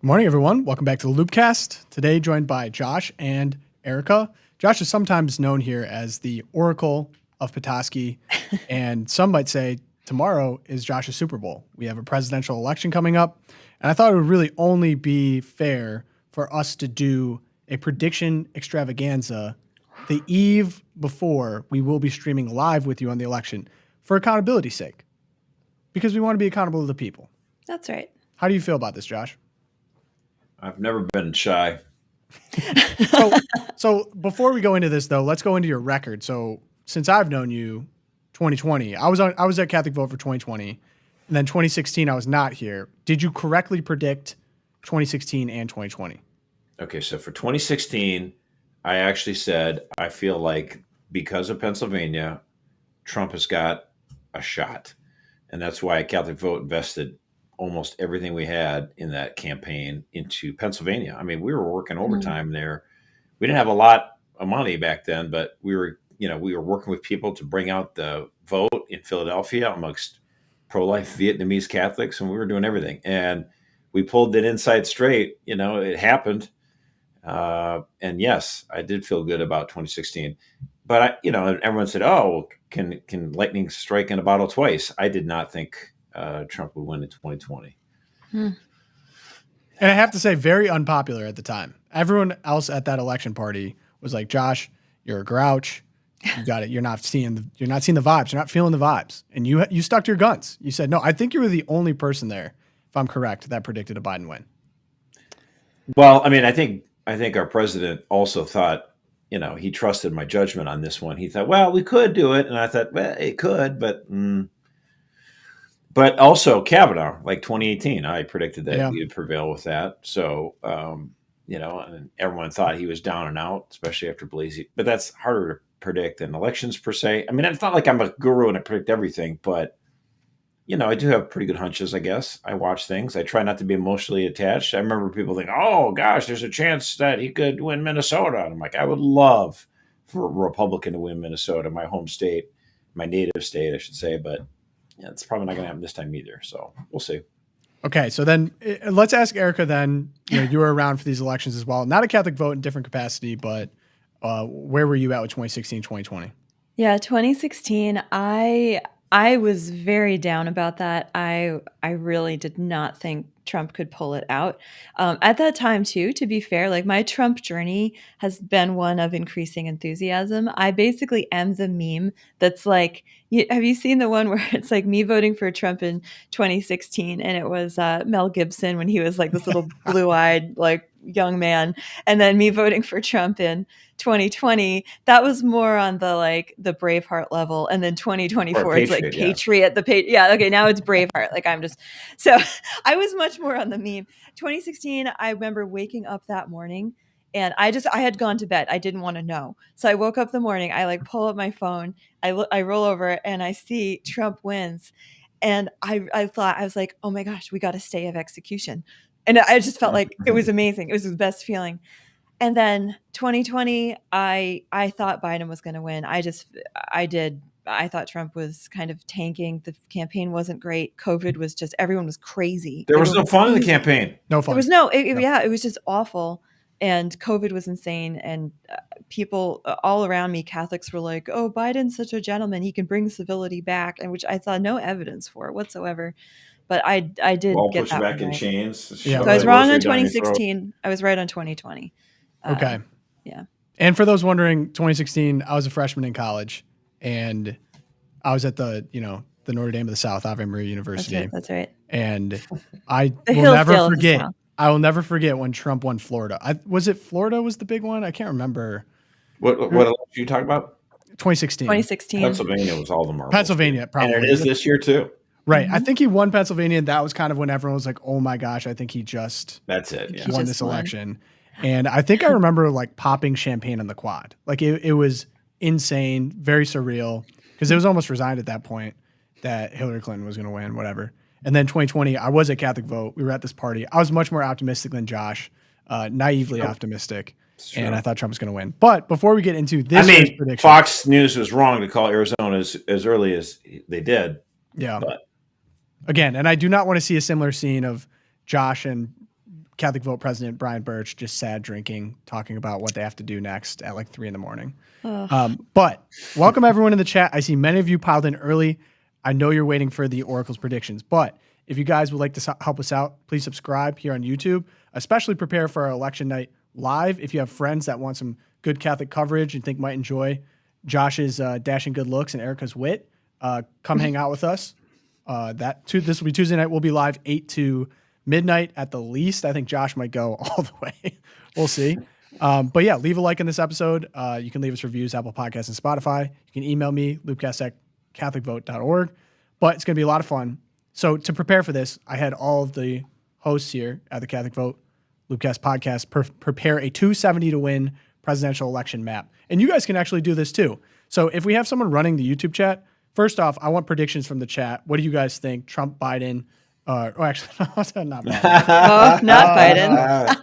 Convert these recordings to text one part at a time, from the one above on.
Good morning, everyone. Welcome back to the LOOPcast. Today, joined by Josh and Erica. Josh is sometimes known here as the Oracle of Petoskey, and some might say tomorrow is Josh's Super Bowl. We have a presidential election coming up, and I thought it would really only be fair for us to do a prediction extravaganza the eve before we will be streaming live with you on the election for accountability's sake, because we want to be accountable to the people. That's right. How do you feel about this, Josh? I've never been shy. So before we go into this, though, let's go into your record. So since I've known you, 2020, I was at Catholic Vote for 2020, and then 2016 I was not here. Did you correctly predict 2016 and 2020? Okay, so for 2016, I actually said I feel like because of Pennsylvania, Trump has got a shot, and that's why Catholic Vote invested almost everything we had in that campaign into Pennsylvania. I mean, we were working overtime there. We didn't have a lot of money back then, but we were working with people to bring out the vote in Philadelphia amongst pro-life Vietnamese Catholics, and we were doing everything. And we pulled it inside straight. It happened. And yes, I did feel good about 2016. But everyone said, "Oh, can lightning strike in a bottle twice?" I did not think Trump would win in 2020. And I have to say, very unpopular at the time. Everyone else at that election party was like, "Josh, you're a grouch. You got it. You're not seeing the vibes. You're not feeling the vibes." And you stuck to your guns. You said, "No." I think you were the only person there, if I'm correct, that predicted a Biden win. Well, I mean, I think our president also thought, he trusted my judgment on this one. He thought, well, we could do it, and I thought, well, it could, but also Kavanaugh, like 2018, I predicted that he would prevail with that. So, and everyone thought he was down and out, especially after Blasey. But that's harder to predict than elections per se. I mean, it's not like I'm a guru and I predict everything, but I do have pretty good hunches, I guess. I watch things. I try not to be emotionally attached. I remember people think, "Oh gosh, there's a chance that he could win Minnesota." And I'm like, I would love for a Republican to win Minnesota, my home state, my native state, I should say, but it's probably not going to happen this time either. So we'll see. Okay, so then let's ask Erica then. You were around for these elections as well. Not a Catholic Vote in different capacity, but where were you at with 2016, 2020? Yeah, 2016, I was very down about that. I really did not think Trump could pull it out. At that time, too, to be fair, like my Trump journey has been one of increasing enthusiasm. I basically am the meme that's like, have you seen the one where it's like me voting for Trump in 2016 and it was Mel Gibson when he was like this little blue-eyed like young man, and then me voting for Trump in 2020, that was more on the like the Braveheart level, and then 2024 it's like Patriot, yeah, okay, now it's Braveheart. Like so I was much more on the meme. 2016, I remember waking up that morning and I had gone to bed. I didn't want to know. So I woke up the morning, I like pull up my phone, I roll over it and I see Trump wins. And I thought, I was like, oh my gosh, we got a stay of execution. And I just felt like it was amazing. It was the best feeling. And then 2020, I thought Biden was going to win. I thought Trump was kind of tanking. The campaign wasn't great. COVID was just, everyone was crazy. There was no fun in the campaign. No fun. There was it was just awful. And COVID was insane. And people all around me, Catholics, were like, "Oh, Biden's such a gentleman. He can bring civility back," and which I saw no evidence for whatsoever. But I did All get push that back in right. chains. Yeah. So I was wrong on 2016. I was right on 2020. Okay. Yeah. And for those wondering, 2016, I was a freshman in college, and I was at the Notre Dame of the South, Ave Maria University. That's right. And I will never forget when Trump won Florida. Was it Florida was the big one? I can't remember. What election are you talking about? 2016. Pennsylvania was all the marbles. Pennsylvania, probably. And it is this year too. Right. I think he won Pennsylvania, and that was kind of when everyone was like, "Oh my gosh, I think he just that's it. He won this election." And I think I remember like popping champagne on the quad. Like it was insane, very surreal, because it was almost resigned at that point that Hillary Clinton was going to win, whatever. And then 2020, I was at Catholic Vote. We were at this party. I was much more optimistic than Josh, naively optimistic. And I thought Trump was going to win. But before we get into this year's prediction, Fox News was wrong to call Arizona as early as they did. Yeah. But again, and I do not want to see a similar scene of Josh and Catholic Vote President Brian Birch just sad drinking, talking about what they have to do next at like 3 a.m. But welcome everyone in the chat. I see many of you piled in early. I know you're waiting for the Oracle's predictions, but if you guys would like to help us out, please subscribe here on YouTube, especially prepare for our election night live. If you have friends that want some good Catholic coverage and think might enjoy Josh's dashing good looks and Erica's wit, come hang out with us. This will be Tuesday night. We'll be live 8 to midnight at the least. I think Josh might go all the way. We'll see. But yeah, leave a like in this episode. You can leave us reviews, Apple Podcasts, and Spotify. You can email me, loopcast@catholicvote.org. But it's going to be a lot of fun. So to prepare for this, I had all of the hosts here at the Catholic Vote Loopcast podcast prepare a 270 to win presidential election map. And you guys can actually do this too. So if we have someone running the YouTube chat, first off, I want predictions from the chat. What do you guys think? Trump, Biden, actually, not Biden. Oh, not Biden.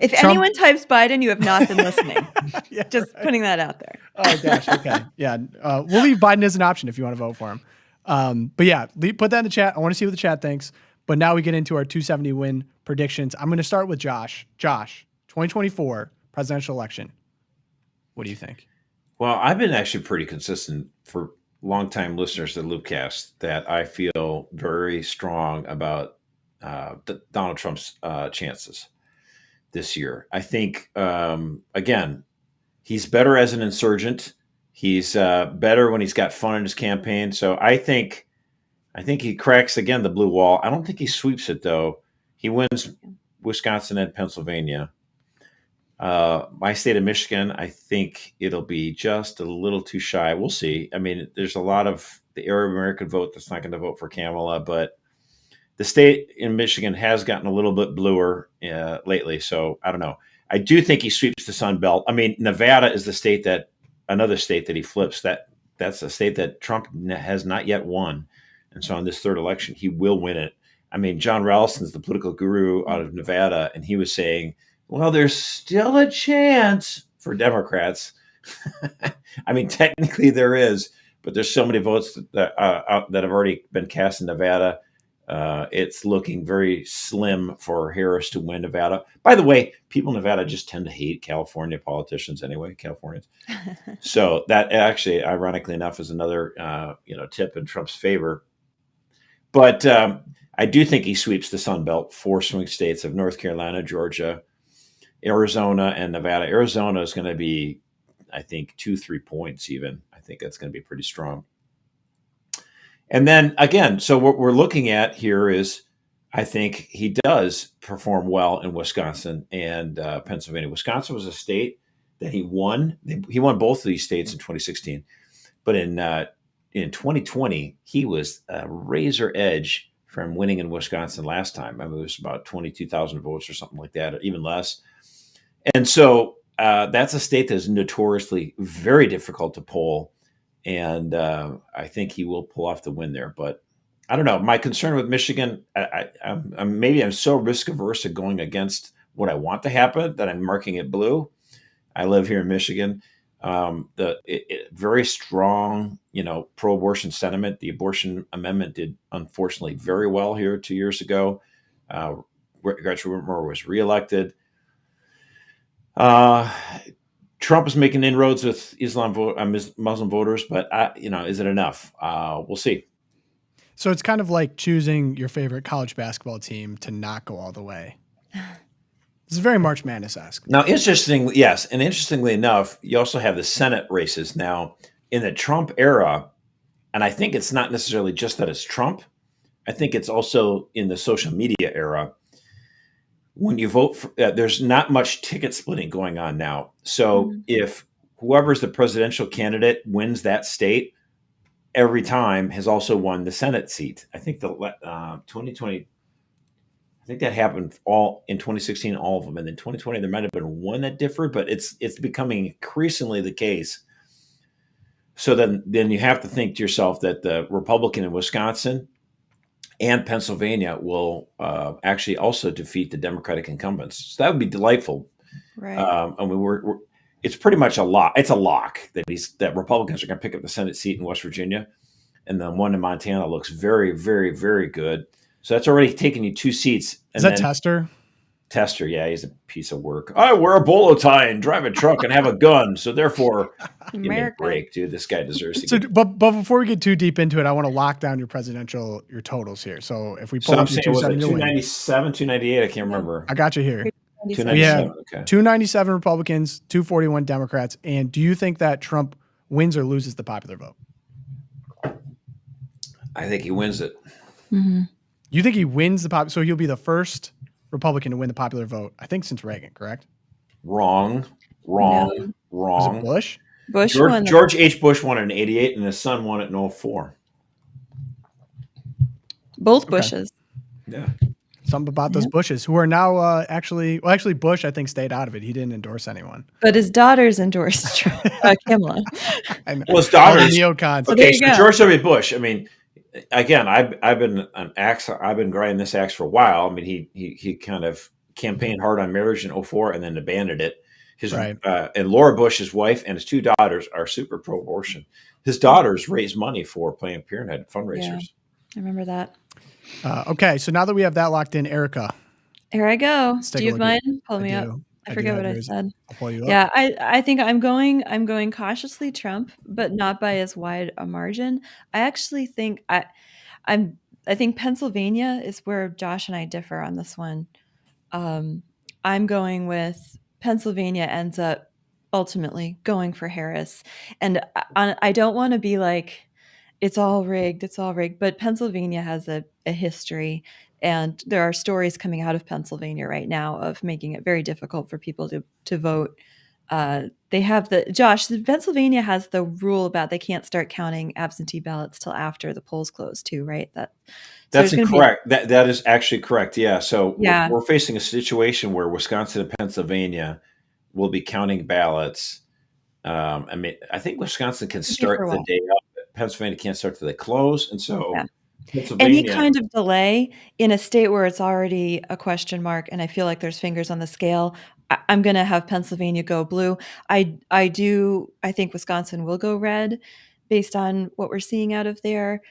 If Trump. Anyone types Biden, you have not been listening. Yeah, Just putting that out there. Oh, gosh. Okay. Yeah. We'll leave Biden as an option if you want to vote for him. But yeah, put that in the chat. I want to see what the chat thinks. But now we get into our 270 win predictions. I'm going to start with Josh. Josh, 2024 presidential election. What do you think? Well, I've been actually pretty consistent for longtime listeners to Loopcast that I feel very strong about Donald Trump's chances this year. I think, again, he's better as an insurgent. He's better when he's got fun in his campaign. So I think he cracks, again, the blue wall. I don't think he sweeps it, though. He wins Wisconsin and Pennsylvania. My state of Michigan, I think it'll be just a little too shy. We'll see. I mean, there's a lot of the Arab American vote that's not going to vote for Kamala, but the state in Michigan has gotten a little bit bluer lately. So I don't know. I do think he sweeps the Sun Belt. I mean, Nevada is another state that he flips. That's a state that Trump has not yet won. And so on this third election, he will win it. I mean, John Ralston's the political guru out of Nevada, and he was saying, well, there's still a chance for Democrats. I mean, technically there is, but there's so many votes that have already been cast in Nevada. It's looking very slim for Harris to win Nevada. By the way, people in Nevada just tend to hate California politicians anyway, Californians. So that actually, ironically enough, is another tip in Trump's favor. But I do think he sweeps the Sun Belt, 4 swing states of North Carolina, Georgia, Arizona, and Nevada. Arizona is going to be, I think, 2-3 points even. I think that's going to be pretty strong. And then again, so what we're looking at here is, I think he does perform well in Wisconsin and Pennsylvania. Wisconsin was a state that he won. He won both of these states in 2016. But in 2020, he was a razor edge from winning in Wisconsin last time. I mean, it was about 22,000 votes or something like that, or even less. And so that's a state that is notoriously very difficult to poll. And I think he will pull off the win there. But I don't know. My concern with Michigan, I'm so risk averse at going against what I want to happen that I'm marking it blue. I live here in Michigan. Very strong, pro-abortion sentiment. The abortion amendment did, unfortunately, very well here 2 years ago. Gretchen Whitmer was reelected. Trump is making inroads with Muslim voters, but is it enough? We'll see. So it's kind of like choosing your favorite college basketball team to not go all the way. It's very March Madness-esque. Now, interestingly enough, you also have the Senate races now in the Trump era, and I think it's not necessarily just that it's Trump. I think it's also in the social media era. When you vote for, there's not much ticket splitting going on now. So if whoever's the presidential candidate wins that state, every time has also won the Senate seat. I think the 2020, I think that happened all in 2016, all of them. And then 2020, there might have been one that differed, but it's becoming increasingly the case. So then you have to think to yourself that the Republican in Wisconsin and Pennsylvania will actually also defeat the Democratic incumbents. So that would be delightful. Right. I mean, it's pretty much a lock. It's a lock that Republicans are going to pick up the Senate seat in West Virginia, and then one in Montana looks very, very, very good. So that's already taken you 2 seats. Is that Tester? Tester, yeah, he's a piece of work. I wear a bolo tie and drive a truck and have a gun, so therefore, give me a America. break, dude. This guy deserves to So, get. but before we get too deep into it, I want to lock down your totals here. So if we So pull I'm up your saying, was it 270 to win, 297, 298? I can't remember. I got you here. 297. We have 297. Okay. 297 Republicans, 241 Democrats. And do you think that Trump wins or loses the popular vote? I think he wins it. Mhm. You think he wins the so he'll be the first Republican to win the popular vote, I think, since Reagan, correct? Wrong. Was it Bush? Bush won. George H. Bush won it in 88, and his son won it in 04. Both Bushes. Yeah. Something about those Bushes who are now actually Bush, I think, stayed out of it. He didn't endorse anyone. But his daughters endorsed Kamala. Well, his daughters. Neocons. So there Okay, you so go. George W. Bush. I mean, again, I've been grinding this axe for a while. I mean, he kind of campaigned hard on marriage in 04 and then abandoned it. His Right. And Laura Bush, his wife, and his two daughters are super pro-abortion. His daughters raise money for Planned Parenthood fundraisers. Yeah, I remember that. Okay, so now that we have that locked in, Erica, Here I go. let's take Do a you have look mine? Pull me up. I forget what I said. I'll pull you up. Yeah, I think I'm going cautiously Trump, but not by as wide a margin. I actually think I think Pennsylvania is where Josh and I differ on this one. I'm going with Pennsylvania ends up ultimately going for Harris, and I don't want to be like it's all rigged, but Pennsylvania has a history. And there are stories coming out of Pennsylvania right now of making it very difficult for people to vote. They have Pennsylvania has the rule about they can't start counting absentee ballots till after the polls close too, right? That's incorrect. That is actually correct. Yeah. So Yeah. we're facing a situation where Wisconsin and Pennsylvania will be counting ballots. I mean, I think Wisconsin can start the day up. Pennsylvania can't start till they close, and so any kind of delay in a state where it's already a question mark, and I feel like there's fingers on the scale. I'm going to have Pennsylvania go blue. I think Wisconsin will go red based on what we're seeing out of there.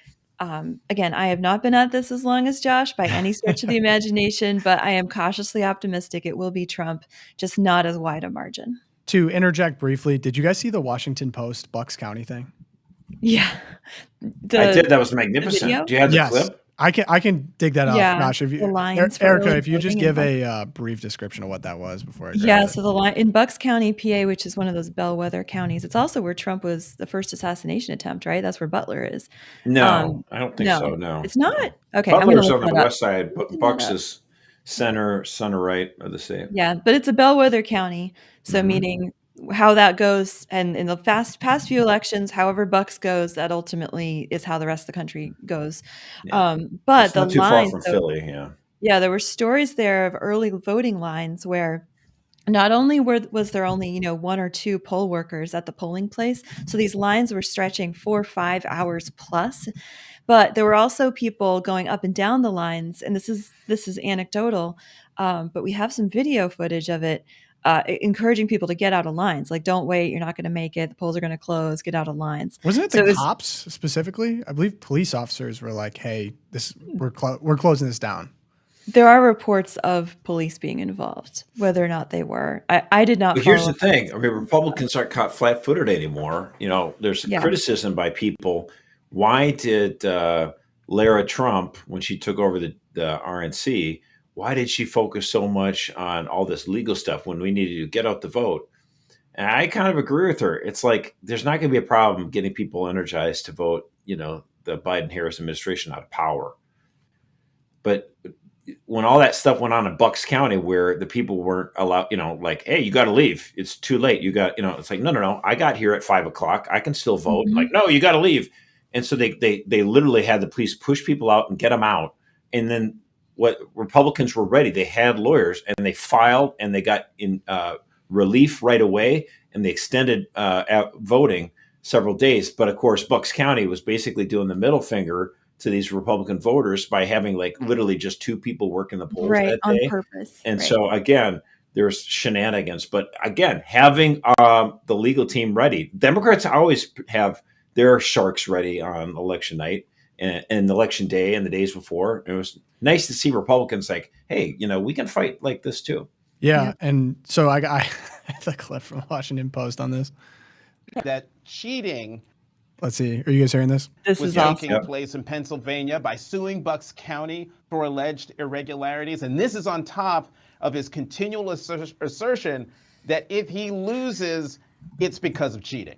Again, I have not been at this as long as Josh by any stretch of the imagination, but I am cautiously optimistic it will be Trump, just not as wide a margin. To interject briefly, did you guys see the Washington Post Bucks County thing? Yeah. I did. That was magnificent. Do you have the clip? I can dig that up. Gosh, if you, Erica, if you just give a brief description of what that was before I grab it. So the line in Bucks County, PA, which is one of those bellwether counties, it's also where Trump was the first assassination attempt, right? That's where Butler is. No, I don't think so. No, it's not. Okay, Butler's on the west side, but Bucks is center right of the state. Yeah, but it's a bellwether county, so meaning how that goes, and in the past few elections, however Bucks goes, that ultimately is how the rest of the country goes. Yeah. But it's not too far from Philly. Yeah, there were stories there of early voting lines where not only was there only one or two poll workers at the polling place, so these lines were stretching 4 or 5 hours plus, but there were also people going up and down the lines, and this is anecdotal, but we have some video footage of it. Encouraging people to get out of lines, like don't wait, you're not going to make it, the polls are going to close, get out of lines. Wasn't it the cops specifically? I believe police officers were like, "Hey, we're closing this down." There are reports of police being involved. Whether or not they were, I did not. But here's the thing: I mean, Republicans aren't caught flat-footed anymore. There's criticism by people. Why did Lara Trump, when she took over the RNC? Why did she focus so much on all this legal stuff when we needed to get out the vote? And I kind of agree with her. It's like there's not going to be a problem getting people energized to vote, the Biden-Harris administration out of power. But when all that stuff went on in Bucks County where the people weren't allowed, like, hey, you got to leave. It's too late. You got, it's like, no. I got here at 5:00. I can still vote. Like, no, you got to leave. And so they literally had the police push people out and get them out. And then what Republicans were ready. They had lawyers and they filed and they got in relief right away, and they extended voting several days. But of course, Bucks County was basically doing the middle finger to these Republican voters by having like literally just 2 people working the polls that on day. purpose. And so again, there's shenanigans. But again, having the legal team ready, Democrats always have their sharks ready on election night. and election day and the days before. It was nice to see Republicans like, hey, we can fight like this too. Yeah. And so I have a clip from Washington Post on this. That cheating Let's see. Are you guys hearing this? This was is taking awesome. place in Pennsylvania by suing Bucks County for alleged irregularities. And this is on top of his continual assertion that if he loses, it's because of cheating.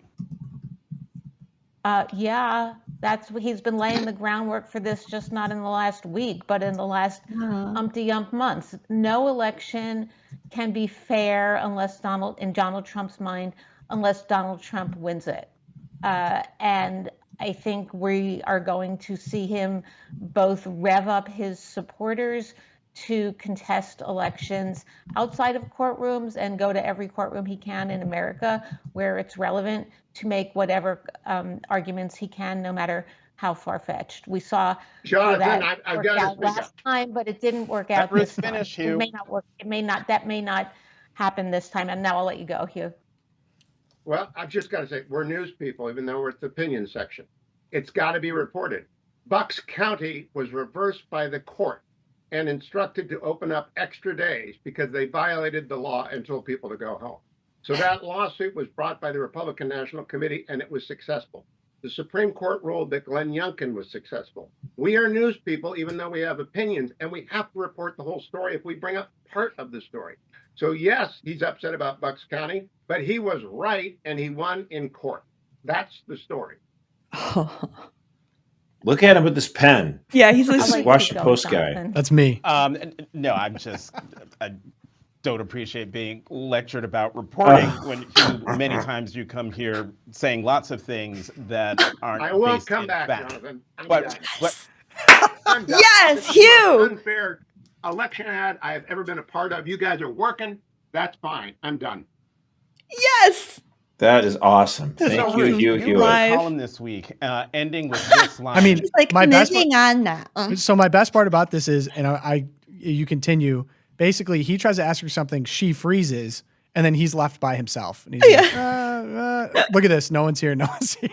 Yeah, that's what he's been laying the groundwork for this, just not in the last week, but in the last umpty-ump months. No election can be fair in Donald Trump's mind, unless Donald Trump wins it. And I think we are going to see him both rev up his supporters to contest elections outside of courtrooms and go to every courtroom he can in America where it's relevant to make whatever arguments he can, no matter how far-fetched. We saw Jonathan, I've work got out last time, but it didn't work out Bruce, this time. finish, It Hugh. may not work. That may not happen this time. And now I'll let you go, Hugh. Well, I've just got to say, we're news people, even though we're at the opinion section. It's got to be reported. Bucks County was reversed by the court and instructed to open up extra days because they violated the law and told people to go home. So that lawsuit was brought by the Republican National Committee, and it was successful. The Supreme Court ruled that Glenn Youngkin was successful. We are news people, even though we have opinions, and we have to report the whole story if we bring up part of the story. So yes, he's upset about Bucks County, but he was right, and he won in court. That's the story. Look at him with this pen. Yeah, he's I'll a let you Washington go, Post guy. Jonathan. That's me. No, I don't appreciate being lectured about reporting when many times you come here saying lots of things that aren't. I will based come in back, fact. Jonathan. I'm But, done. but I'm done. Yes, This is the most Hugh! unfair election ad I have ever been a part of. You guys are working. That's fine. I'm done. Yes. That is awesome. That's Thank awesome. you, you Hewitt. wrote Live. a column this week, ending with this line. I mean, Like my best moving on now. So my best part about this is, and you continue. Basically, he tries to ask her something, she freezes, and then he's left by himself. And he's like, look at this, no one's here, no one's here.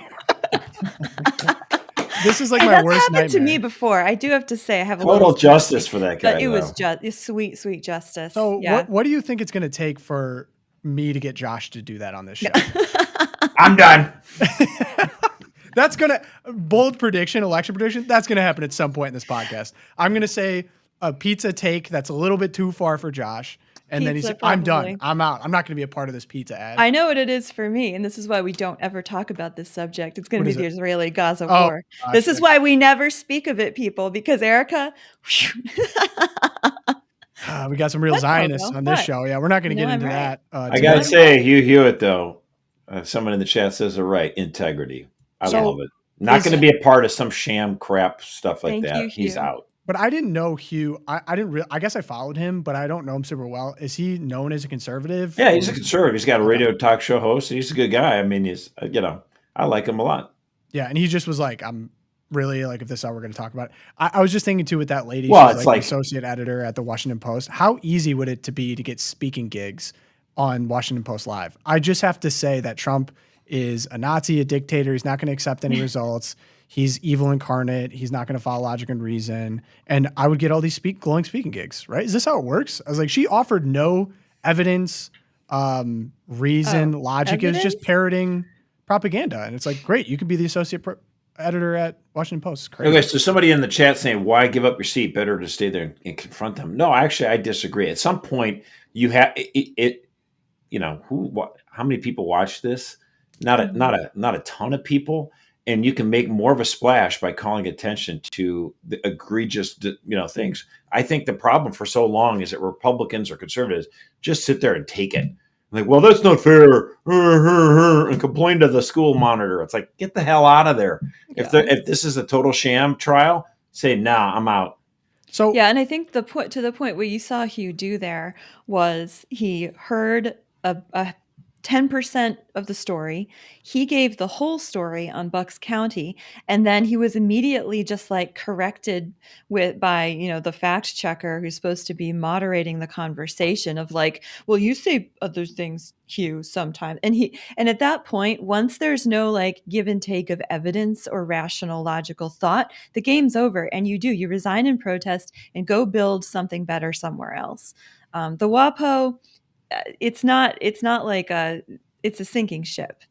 This is like Hey, my that's worst happened nightmare. to me before. I do have to say I have a Total little justice for that guy. but it was though. just sweet, sweet justice. So yeah. what do you think it's going to take for me to get Josh to do that on this show? I'm done. That's going to bold prediction, election prediction. That's going to happen at some point in this podcast. I'm going to say a pizza take that's a little bit too far for Josh. And then he's Pizza, I'm done. probably. I'm out. I'm not going to be a part of this pizza ad. I know what it is for me, and this is why we don't ever talk about this subject. It's going What to be is the Israeli-Gaza Oh, war. This is why we never speak of it, people, because Erica, We got some real What, Zionists Pogo? on this What? show. Yeah, we're not going to No, get I'm into right. that. I gotta say, Hugh Hewitt, though, someone in the chat says they're right. Integrity. I So, love it. Not going to be a part of some sham crap stuff like Thank that. you, He's Hugh. out. But I didn't know Hugh. I didn't. I guess I followed him, but I don't know him super well. Is he known as a conservative? Yeah, he's a conservative. He's got a radio talk show host. He's a good guy. I mean, he's I like him a lot. Yeah, and he just was like, I'm really like, if this is how we're going to talk about it. I was just thinking too with that lady. Well, she's it's like like- associate editor at the Washington Post. How easy would it to be to get speaking gigs on Washington Post Live? I just have to say that Trump is a Nazi, a dictator. He's not going to accept any results. He's evil incarnate. He's not going to follow logic and reason. And I would get all these glowing speaking gigs, right? Is this how it works? I was like, she offered no evidence, reason, logic. It was just evidence? parroting propaganda. And it's like, great, you could be the associate editor at Washington Post. It's crazy. Okay, so somebody in the chat saying, "Why give up your seat? Better to stay there and confront them." No, actually, I disagree. At some point, you have it. You know how many people watch this? Not a ton of people, and you can make more of a splash by calling attention to the egregious things. I think the problem for so long is that Republicans or conservatives just sit there and take it. Like, well, that's not fair, and complain to the school monitor. It's like, get the hell out of there. Yeah. If this is a total sham trial, say, nah, I'm out. So Yeah, and I think the point what you saw Hugh do there was he heard a 10% of the story. He gave the whole story on Bucks County, and then he was immediately just like corrected by the fact checker who's supposed to be moderating the conversation of like, well, you say other things, Hugh, sometimes. And at that point, once there's no like give and take of evidence or rational logical thought, the game's over, and you resign in protest and go build something better somewhere else. The WAPO, it's not like it's a sinking ship.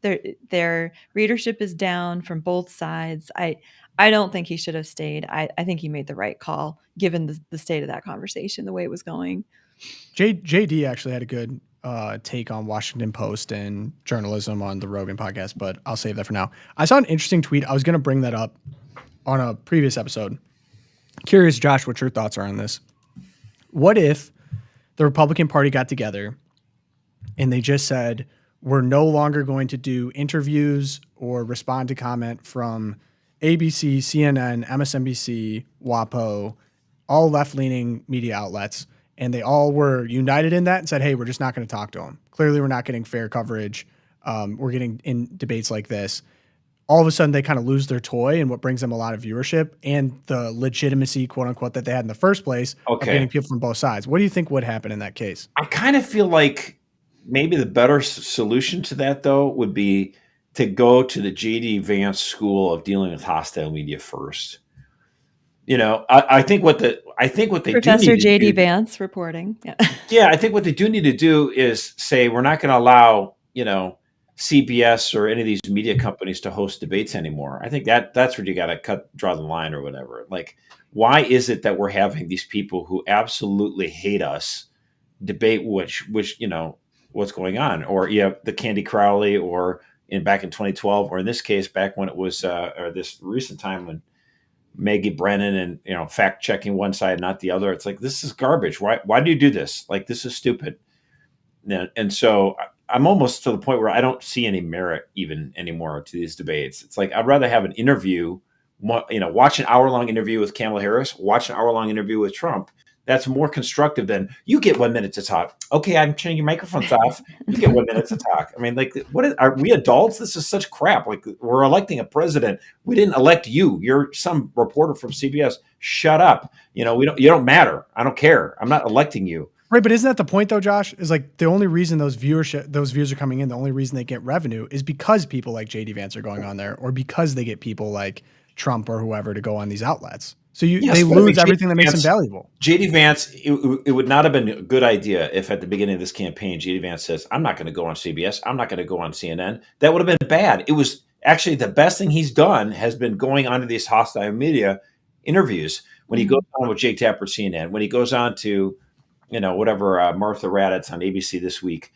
Their readership is down from both sides. I don't think he should have stayed. I think he made the right call given the state of that conversation, the way it was going. JD actually had a good take on Washington Post and journalism on the Rogan podcast, but I'll save that for now. I saw an interesting tweet. I was going to bring that up on a previous episode. Curious, Josh, what your thoughts are on this. What if the Republican Party got together and they just said, we're no longer going to do interviews or respond to comment from ABC, CNN, MSNBC, WAPO, all left-leaning media outlets, and they all were united in that and said, hey, we're just not going to talk to them. Clearly, we're not getting fair coverage. We're getting in debates like this. All of a sudden, they kind of lose their toy and what brings them a lot of viewership and the legitimacy, quote unquote, that they had in the first place of getting people from both sides. What do you think would happen in that case? I kind of feel like maybe the better solution to that, though, would be to go to the J.D. Vance school of dealing with hostile media first. I think what they Professor J.D. Vance reporting. Yeah, I think what they do need to do is say we're not going to allow CBS or any of these media companies to host debates anymore. I think that's where you got to draw the line or whatever. Like, why is it that we're having these people who absolutely hate us debate which what's going on? Or the Candy Crowley, or back in 2012, or in this case back when it was or this recent time when Maggie Brennan and fact checking one side, not the other. It's like, this is garbage. Why do you do this? Like, this is stupid. And so I'm almost to the point where I don't see any merit even anymore to these debates. It's like, I'd rather have an interview, watch an hour-long interview with Kamala Harris, watch an hour-long interview with Trump. That's more constructive than you get 1 minute to talk. Okay, I'm turning your microphones off. You get 1 minute to talk. I mean, like, are we adults? This is such crap. Like, we're electing a president. We didn't elect you. You're some reporter from CBS. Shut up. You don't matter. I don't care. I'm not electing you. Right, but isn't that the point though, Josh? Is like the only reason those views are coming in, the only reason they get revenue is because people like JD Vance are going on there, or because they get people like Trump or whoever to go on these outlets. So they lose everything that makes them valuable. JD Vance, it would not have been a good idea if at the beginning of this campaign, JD Vance says, I'm not going to go on CBS. I'm not going to go on CNN. That would have been bad. It was actually the best thing he's done has been going on to these hostile media interviews. When he goes on with Jake Tapper, CNN, when he goes on to Martha Raddatz on ABC This Week.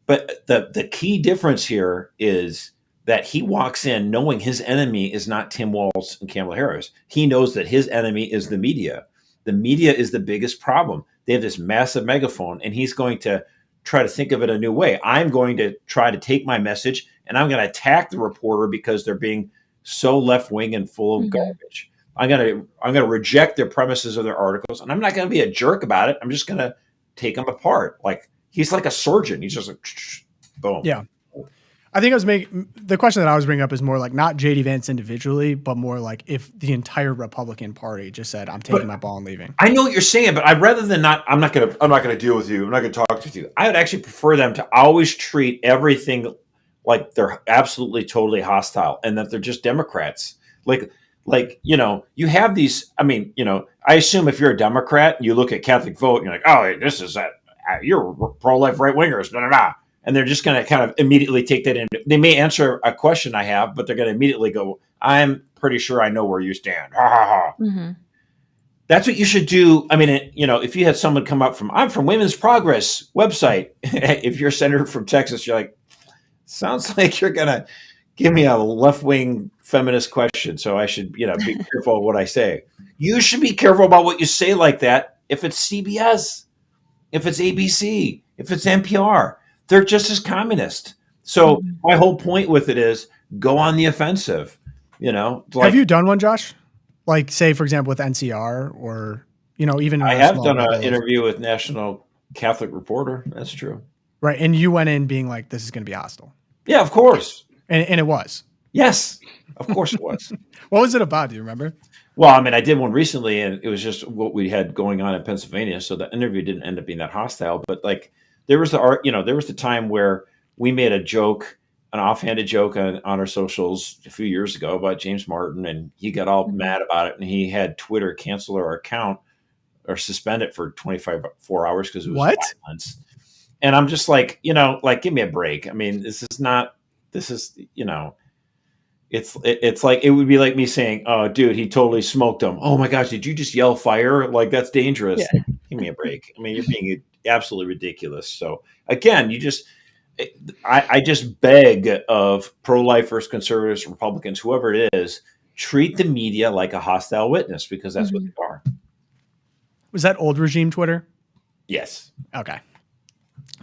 But the key difference here is that he walks in knowing his enemy is not Tim Walz and Kamala Harris. He knows that his enemy is the media. The media is the biggest problem. They have this massive megaphone, and he's going to try to think of it a new way. I'm going to try to take my message, and I'm going to attack the reporter because they're being so left-wing and full of garbage. I'm gonna reject their premises of their articles, and I'm not gonna be a jerk about it. I'm just gonna take them apart. Like, he's like a surgeon. He's just like, boom. Yeah. I think the question that I was bringing up is more like not JD Vance individually, but more like if the entire Republican Party just said, I'm taking my ball and leaving. I know what you're saying, but I'd rather than not, I'm not gonna deal with you. I'm not gonna talk to you. I would actually prefer them to always treat everything like they're absolutely totally hostile and that they're just Democrats. Like, you have these, I assume if you're a Democrat and you look at CatholicVote and you're like, oh, this is you're pro-life right-wingers, blah, blah, blah. And they're just going to kind of immediately take that in. They may answer a question I have, but they're going to immediately go, I'm pretty sure I know where you stand. Ha, ha, ha. Mm-hmm. That's what you should do. I mean, if you had someone come up I'm from Women's Progress website. If you're a senator from Texas, you're like, sounds like you're going to give me a left-wing feminist question, so I should, be careful of what I say. You should be careful about what you say like that. If it's CBS, if it's ABC, if it's NPR, they're just as communist. So my whole point with it is go on the offensive. Have you done one, Josh? Like, say, for example, with NCR or even I have done an interview with National Catholic Reporter. That's true. Right. And you went in being like, this is going to be hostile. Yeah, of course. And it was. Yes, of course it was. What was it about? Do you remember? Well, I mean, I did one recently, and it was just what we had going on in Pennsylvania. So the interview didn't end up being that hostile. But like, there was the time where we made a joke, an offhanded joke on our socials a few years ago about James Martin, and he got all mad about it, and he had Twitter cancel our account or suspend it for 4 hours because it was violence. And I'm just like, give me a break. I mean, it's like, it would be like me saying, oh, dude, he totally smoked him. Oh my gosh, did you just yell fire? Like, that's dangerous. Yeah. Give me a break. I mean, you're being absolutely ridiculous. So again, I just beg of pro-lifers, conservatives, Republicans, whoever it is, treat the media like a hostile witness, because that's what they are. Was that old regime Twitter? Yes. Okay.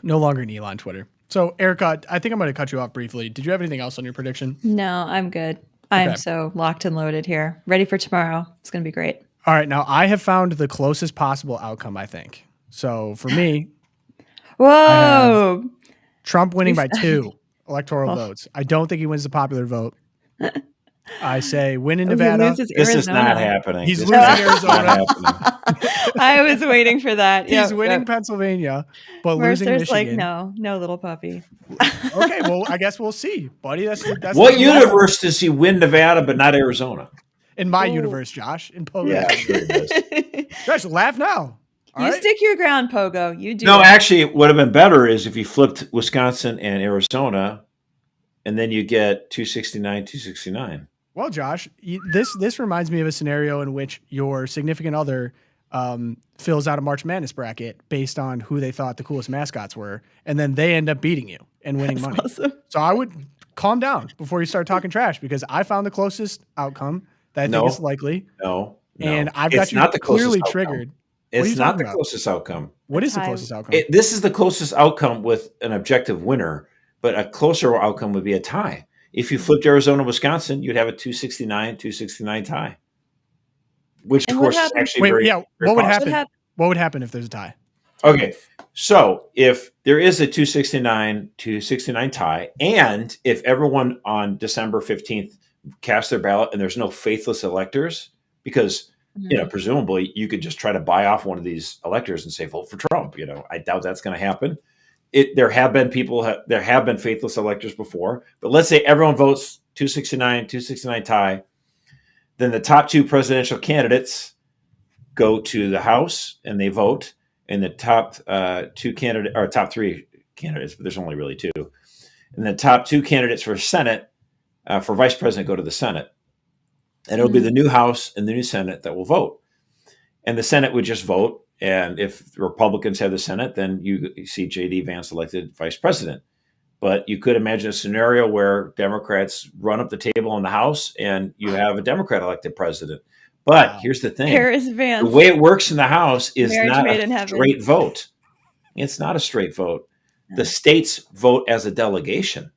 No longer an Elon Twitter. So, Erica, I think I'm going to cut you off briefly. Did you have anything else on your prediction? No, I'm good. I'm so locked and loaded here. Ready for tomorrow. It's going to be great. All right. Now, I have found the closest possible outcome, I think. So, for me, whoa, Trump winning by 2 electoral votes. I don't think he wins the popular vote. I say win in Nevada. This is not happening. He's losing Arizona. I was waiting for that. He's winning Pennsylvania, but losing Mercer's Michigan. like, no, little puppy. Okay, well, I guess we'll see, buddy. That's what universe does he win Nevada but not Arizona? In my universe, Josh. In Pogo. Yeah, sure it is. Josh, laugh now. You stick your ground, Pogo. You do. No, actually, it would have been better is if you flipped Wisconsin and Arizona, and then you get 269, 269. Well, Josh, this reminds me of a scenario in which your significant other fills out a March Madness bracket based on who they thought the coolest mascots were, and then they end up beating you and winning money. Awesome. So I would calm down before you start talking trash, because I found the closest outcome that I think is likely. No. And I've got you clearly triggered. It's not the closest outcome. What is the closest outcome? This is the closest outcome with an objective winner, but a closer outcome would be a tie. If you flipped Arizona, Wisconsin, you'd have a 269 tie. Which, of course, is actually very what would happen? What would happen if there's a tie? Okay, so if there is a 269 tie, and if everyone on December 15th casts their ballot and there's no faithless electors, because presumably you could just try to buy off one of these electors and say vote for Trump. I doubt that's going to happen. There have been faithless electors before, but let's say everyone votes 269 tie. Then the top 2 presidential candidates go to the House and they vote, and the top 3 candidates, but there's only really 2. And the top 2 candidates for Senate, for vice president, go to the Senate. And it'll be the new House and the new Senate that will vote. And the Senate would just vote. And if the Republicans have the Senate, then you see J.D. Vance elected vice president. But you could imagine a scenario where Democrats run up the table in the House and you have a Democrat elected president. But here's the thing. Harris Vance. The way it works in the House is not a straight heaven. vote. It's not a straight vote. The states vote as a delegation.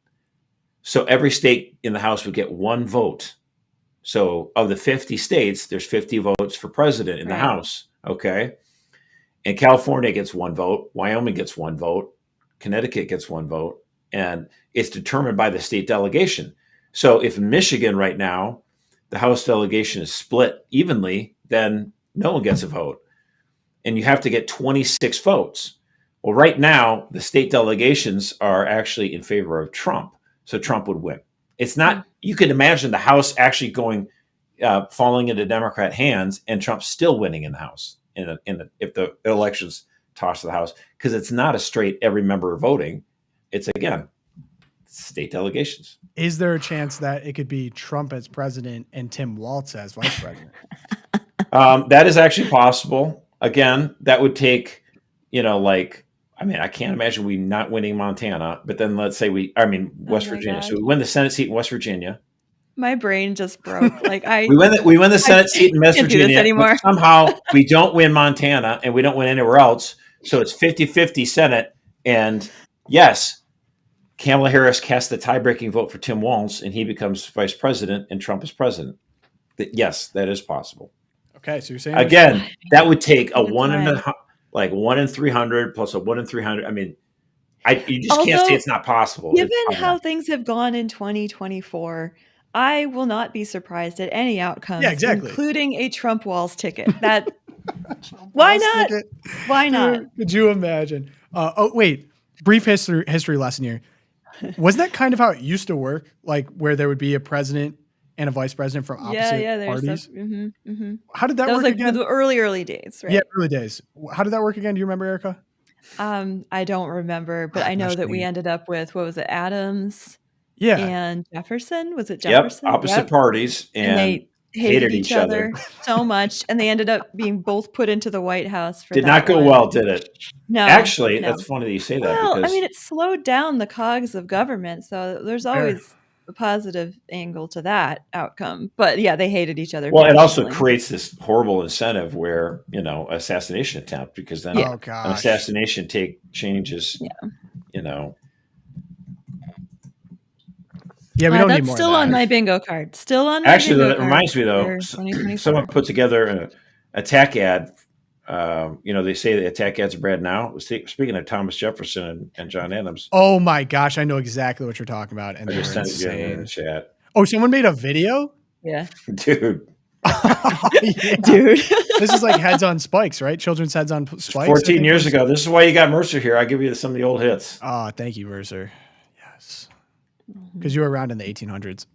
So every state in the House would get 1 vote. So of the 50 states, there's 50 votes for president in the House. Okay. And California gets 1 vote. Wyoming gets 1 vote. Connecticut gets 1 vote. And it's determined by the state delegation. So if in Michigan right now, the House delegation is split evenly, then no one gets a vote. And you have to get 26 votes. Well, right now, the state delegations are actually in favor of Trump. So Trump would win. It's not, you could imagine the House actually falling into Democrat hands and Trump still winning in the House if the elections toss to the House, because it's not a straight every member voting. It's, again, state delegations. Is there a chance that it could be Trump as president and Tim Walz as vice president? That is actually possible. Again, that would take, I can't imagine we not winning Montana, but then let's say West Virginia. God. So we win the Senate seat in West Virginia. My brain just broke. We win the Senate seat in West Virginia. Anymore. Somehow we don't win Montana and we don't win anywhere else. So it's 50-50 Senate. And yes, Kamala Harris cast the tie-breaking vote for Tim Walz and he becomes vice president and Trump is president. Yes, that is possible. Okay, so you're saying that would take a 1 in 300 plus a 1 in 300. You just can't say Although, it's not possible. given It's how things have gone in 2024, I will not be surprised at any outcomes, Yeah, exactly. including a Trump Walls ticket. Why not? Why not? Dude, could you imagine? Wait, brief history lesson here. Wasn't that kind of how it used to work? Like where there would be a president and a vice president from opposite parties? How did that work was like again? the early days, right? Yeah, early days. How did that work again? Do you remember, Erica? I don't remember, but I know that we ended up with, what was it, Adams and Jefferson? Was it Jefferson? Yep, opposite parties, and they hated each other so much, and they ended up being both put into the White House. Did not go well, did it? No. Actually, that's funny that you say that. Well, because I mean, it slowed down the cogs of government, so there's always a positive angle to that outcome. But yeah, they hated each other. Well, it also creates this horrible incentive where, assassination attempt, because then an assassination changes, Yeah, we don't need that's more. Still on my bingo card. Still on my Actually, bingo that card reminds me though. Someone put together an attack ad. They say the attack ads are bad now. Speaking of Thomas Jefferson and John Adams. Oh my gosh, I know exactly what you're talking about. And I just sent it in the chat. Oh, someone made a video? Yeah, dude. Dude, this is like Heads on Spikes, right? Children's Heads on Spikes. 14 years ago. This is why you got Mercer here. I'll give you some of the old hits. Oh, thank you, Mercer. Yes, because you were around in the 1800s.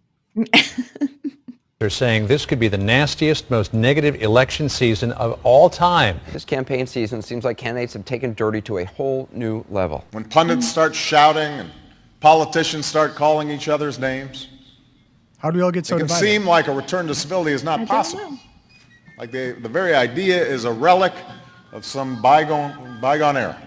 They're saying this could be the nastiest, most negative election season of all time. This campaign season seems like candidates have taken dirty to a whole new level. When pundits start shouting and politicians start calling each other's names, how do we all get so it can divided? seem like a return to civility is not possible. Like the very idea is a relic of some bygone era.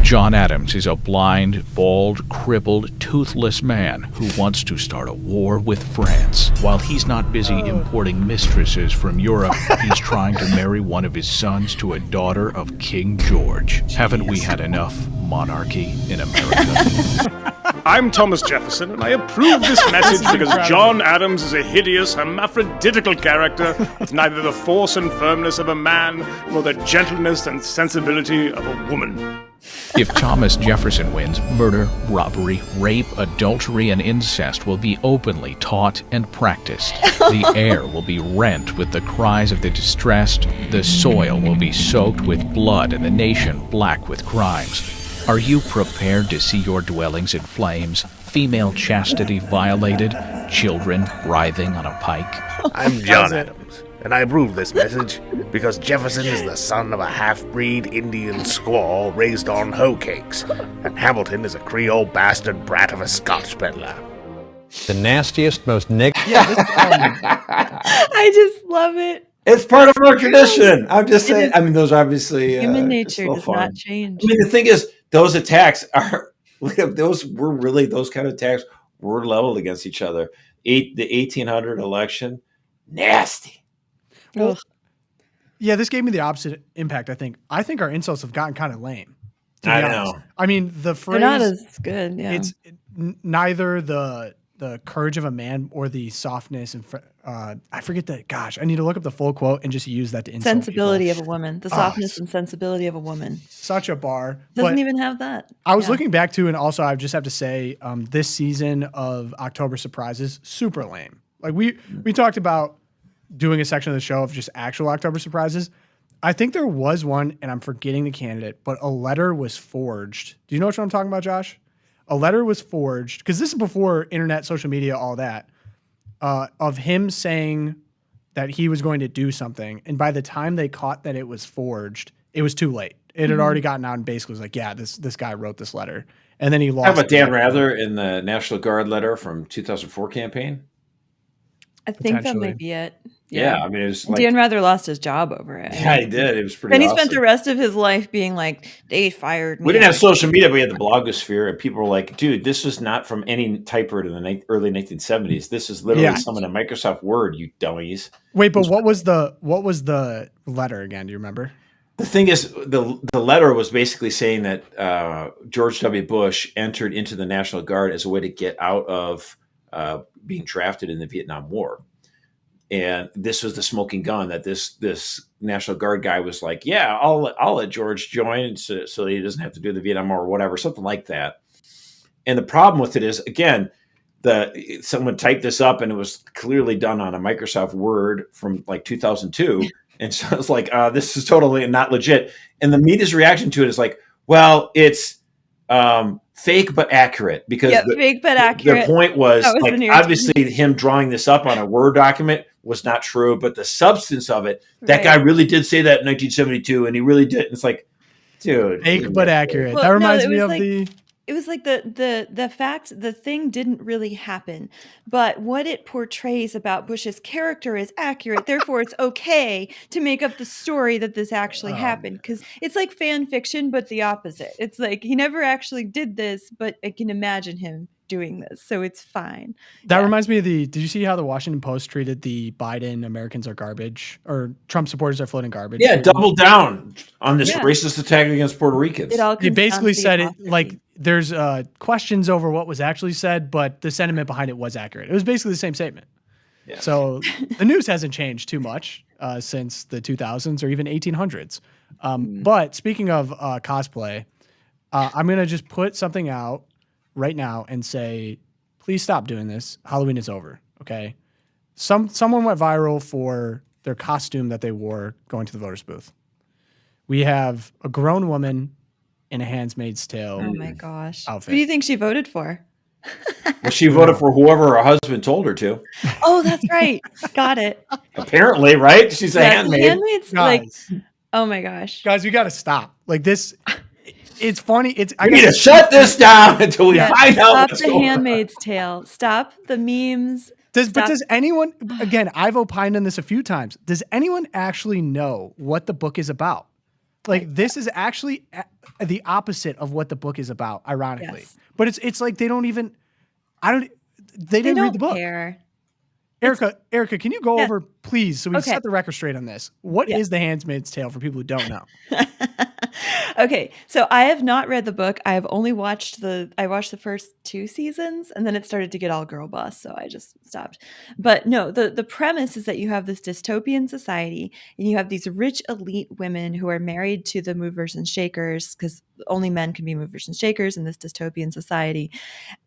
John Adams is a blind, bald, crippled, toothless man who wants to start a war with France. While he's not busy importing mistresses from Europe, he's trying to marry one of his sons to a daughter of King George. Haven't we had enough monarchy in America? I'm Thomas Jefferson, and I approve this message because John Adams is a hideous, hermaphroditical character with neither the force and firmness of a man nor the gentleness and sensibility of a woman. If Thomas Jefferson wins, murder, robbery, rape, adultery, and incest will be openly taught and practiced. The air will be rent with the cries of the distressed, the soil will be soaked with blood, and the nation black with crimes. Are you prepared to see your dwellings in flames, female chastity violated, children writhing on a pike? I'm John Adams, and I approve this message because Jefferson is the son of a half-breed Indian squaw raised on hoe cakes, and Hamilton is a Creole bastard brat of a Scotch peddler. The nastiest, most negative... I just love it. It's part of our tradition. I'm just saying. I mean, those obviously human nature does not change. I mean, the thing is, those attacks are those kind of attacks were leveled against each other. The 1800 election, nasty. Well, yeah, this gave me the opposite impact. I think our insults have gotten kind of lame. I know. I mean, the phrase they're not as good. Yeah, it's neither the courage of a man or the softness and I forget that. Gosh, I need to look up the full quote and just use that to insult sensibility people. of a woman, the softness and sensibility of a woman. Such a bar. Doesn't even have that. I was looking back to, and also I just have to say, this season of October Surprises, super lame. Like we talked about doing a section of the show of just actual October surprises. I think there was one, and I'm forgetting the candidate, but a letter was forged. Do you know what I'm talking about, Josh? A letter was forged, because this is before internet, social media, all that, of him saying that he was going to do something. And by the time they caught that it was forged, it was too late. It had already gotten out and basically was like, yeah, this guy wrote this letter. And then he lost. How about Dan Rather in the National Guard letter from 2004 campaign? I think that might be it. Yeah, I mean, it was like Dan Rather lost his job over it. Yeah, he did. It was pretty. And he awesome. spent the rest of his life being like, "They fired me." We didn't have social media, but we had the blogosphere, and people were like, "Dude, this was not from any typewriter in the early 1970s. This is literally someone in Microsoft Word, you dummies." Wait, but what was the letter again? Do you remember? The thing is, the letter was basically saying that George W. Bush entered into the National Guard as a way to get out of being drafted in the Vietnam War. And this was the smoking gun that this National Guard guy was like, yeah, I'll let George join so he doesn't have to do the Vietnam War or whatever, something like that. And the problem with it is, again, someone typed this up and it was clearly done on a Microsoft Word from like 2002. And so it's like, this is totally not legit. And the media's reaction to it is like, well, it's fake but accurate, because fake but accurate. The point was like, obviously him drawing this up on a Word document was not true, but the substance of it, that guy really did say that in 1972, and he really did. And it's like, dude, fake but accurate. Well, that reminds me of it was like the fact the thing didn't really happen, but what it portrays about Bush's character is accurate. Therefore, it's okay to make up the story that this actually happened, because it's like fan fiction, but the opposite. It's like he never actually did this, but I can imagine him doing this, so it's fine. That reminds me of did you see how the Washington Post treated the Biden Americans are garbage, or Trump supporters are floating garbage? Yeah, doubled down on this racist attack against Puerto Ricans. It basically said it like there's questions over what was actually said, but the sentiment behind it was accurate. It was basically the same statement. Yeah. So the news hasn't changed too much since the 2000s or even 1800s. But speaking of cosplay, I'm going to just put something out right now and say, please stop doing this. Halloween is over. Okay. Someone went viral for their costume that they wore going to the voters booth. We have a grown woman in a Handmaid's Tale. Oh my gosh. Outfit. Who do you think she voted for? Well, she voted for whoever her husband told her to. Oh, that's right. Got it. Apparently, right? She's a handmaid. Handmaid's like, oh my gosh. Guys, we got to stop. Like this, it's funny. We need to shut this down until we find out. Stop the Handmaid's Tale. Stop the memes. But does anyone, again, I've opined on this a few times. Does anyone actually know what the book is about? Like, this is actually the opposite of what the book is about, ironically. Yes. But it's like they didn't read the book. Care. Erica, can you go over, please, so we set the record straight on this? What is The Handmaid's Tale for people who don't know? Okay, so I have not read the book. I have only watched the first 2 seasons, and then it started to get all girl boss, so I just stopped. But no, the premise is that you have this dystopian society, and you have these rich elite women who are married to the movers and shakers, because only men can be movers and shakers in this dystopian society,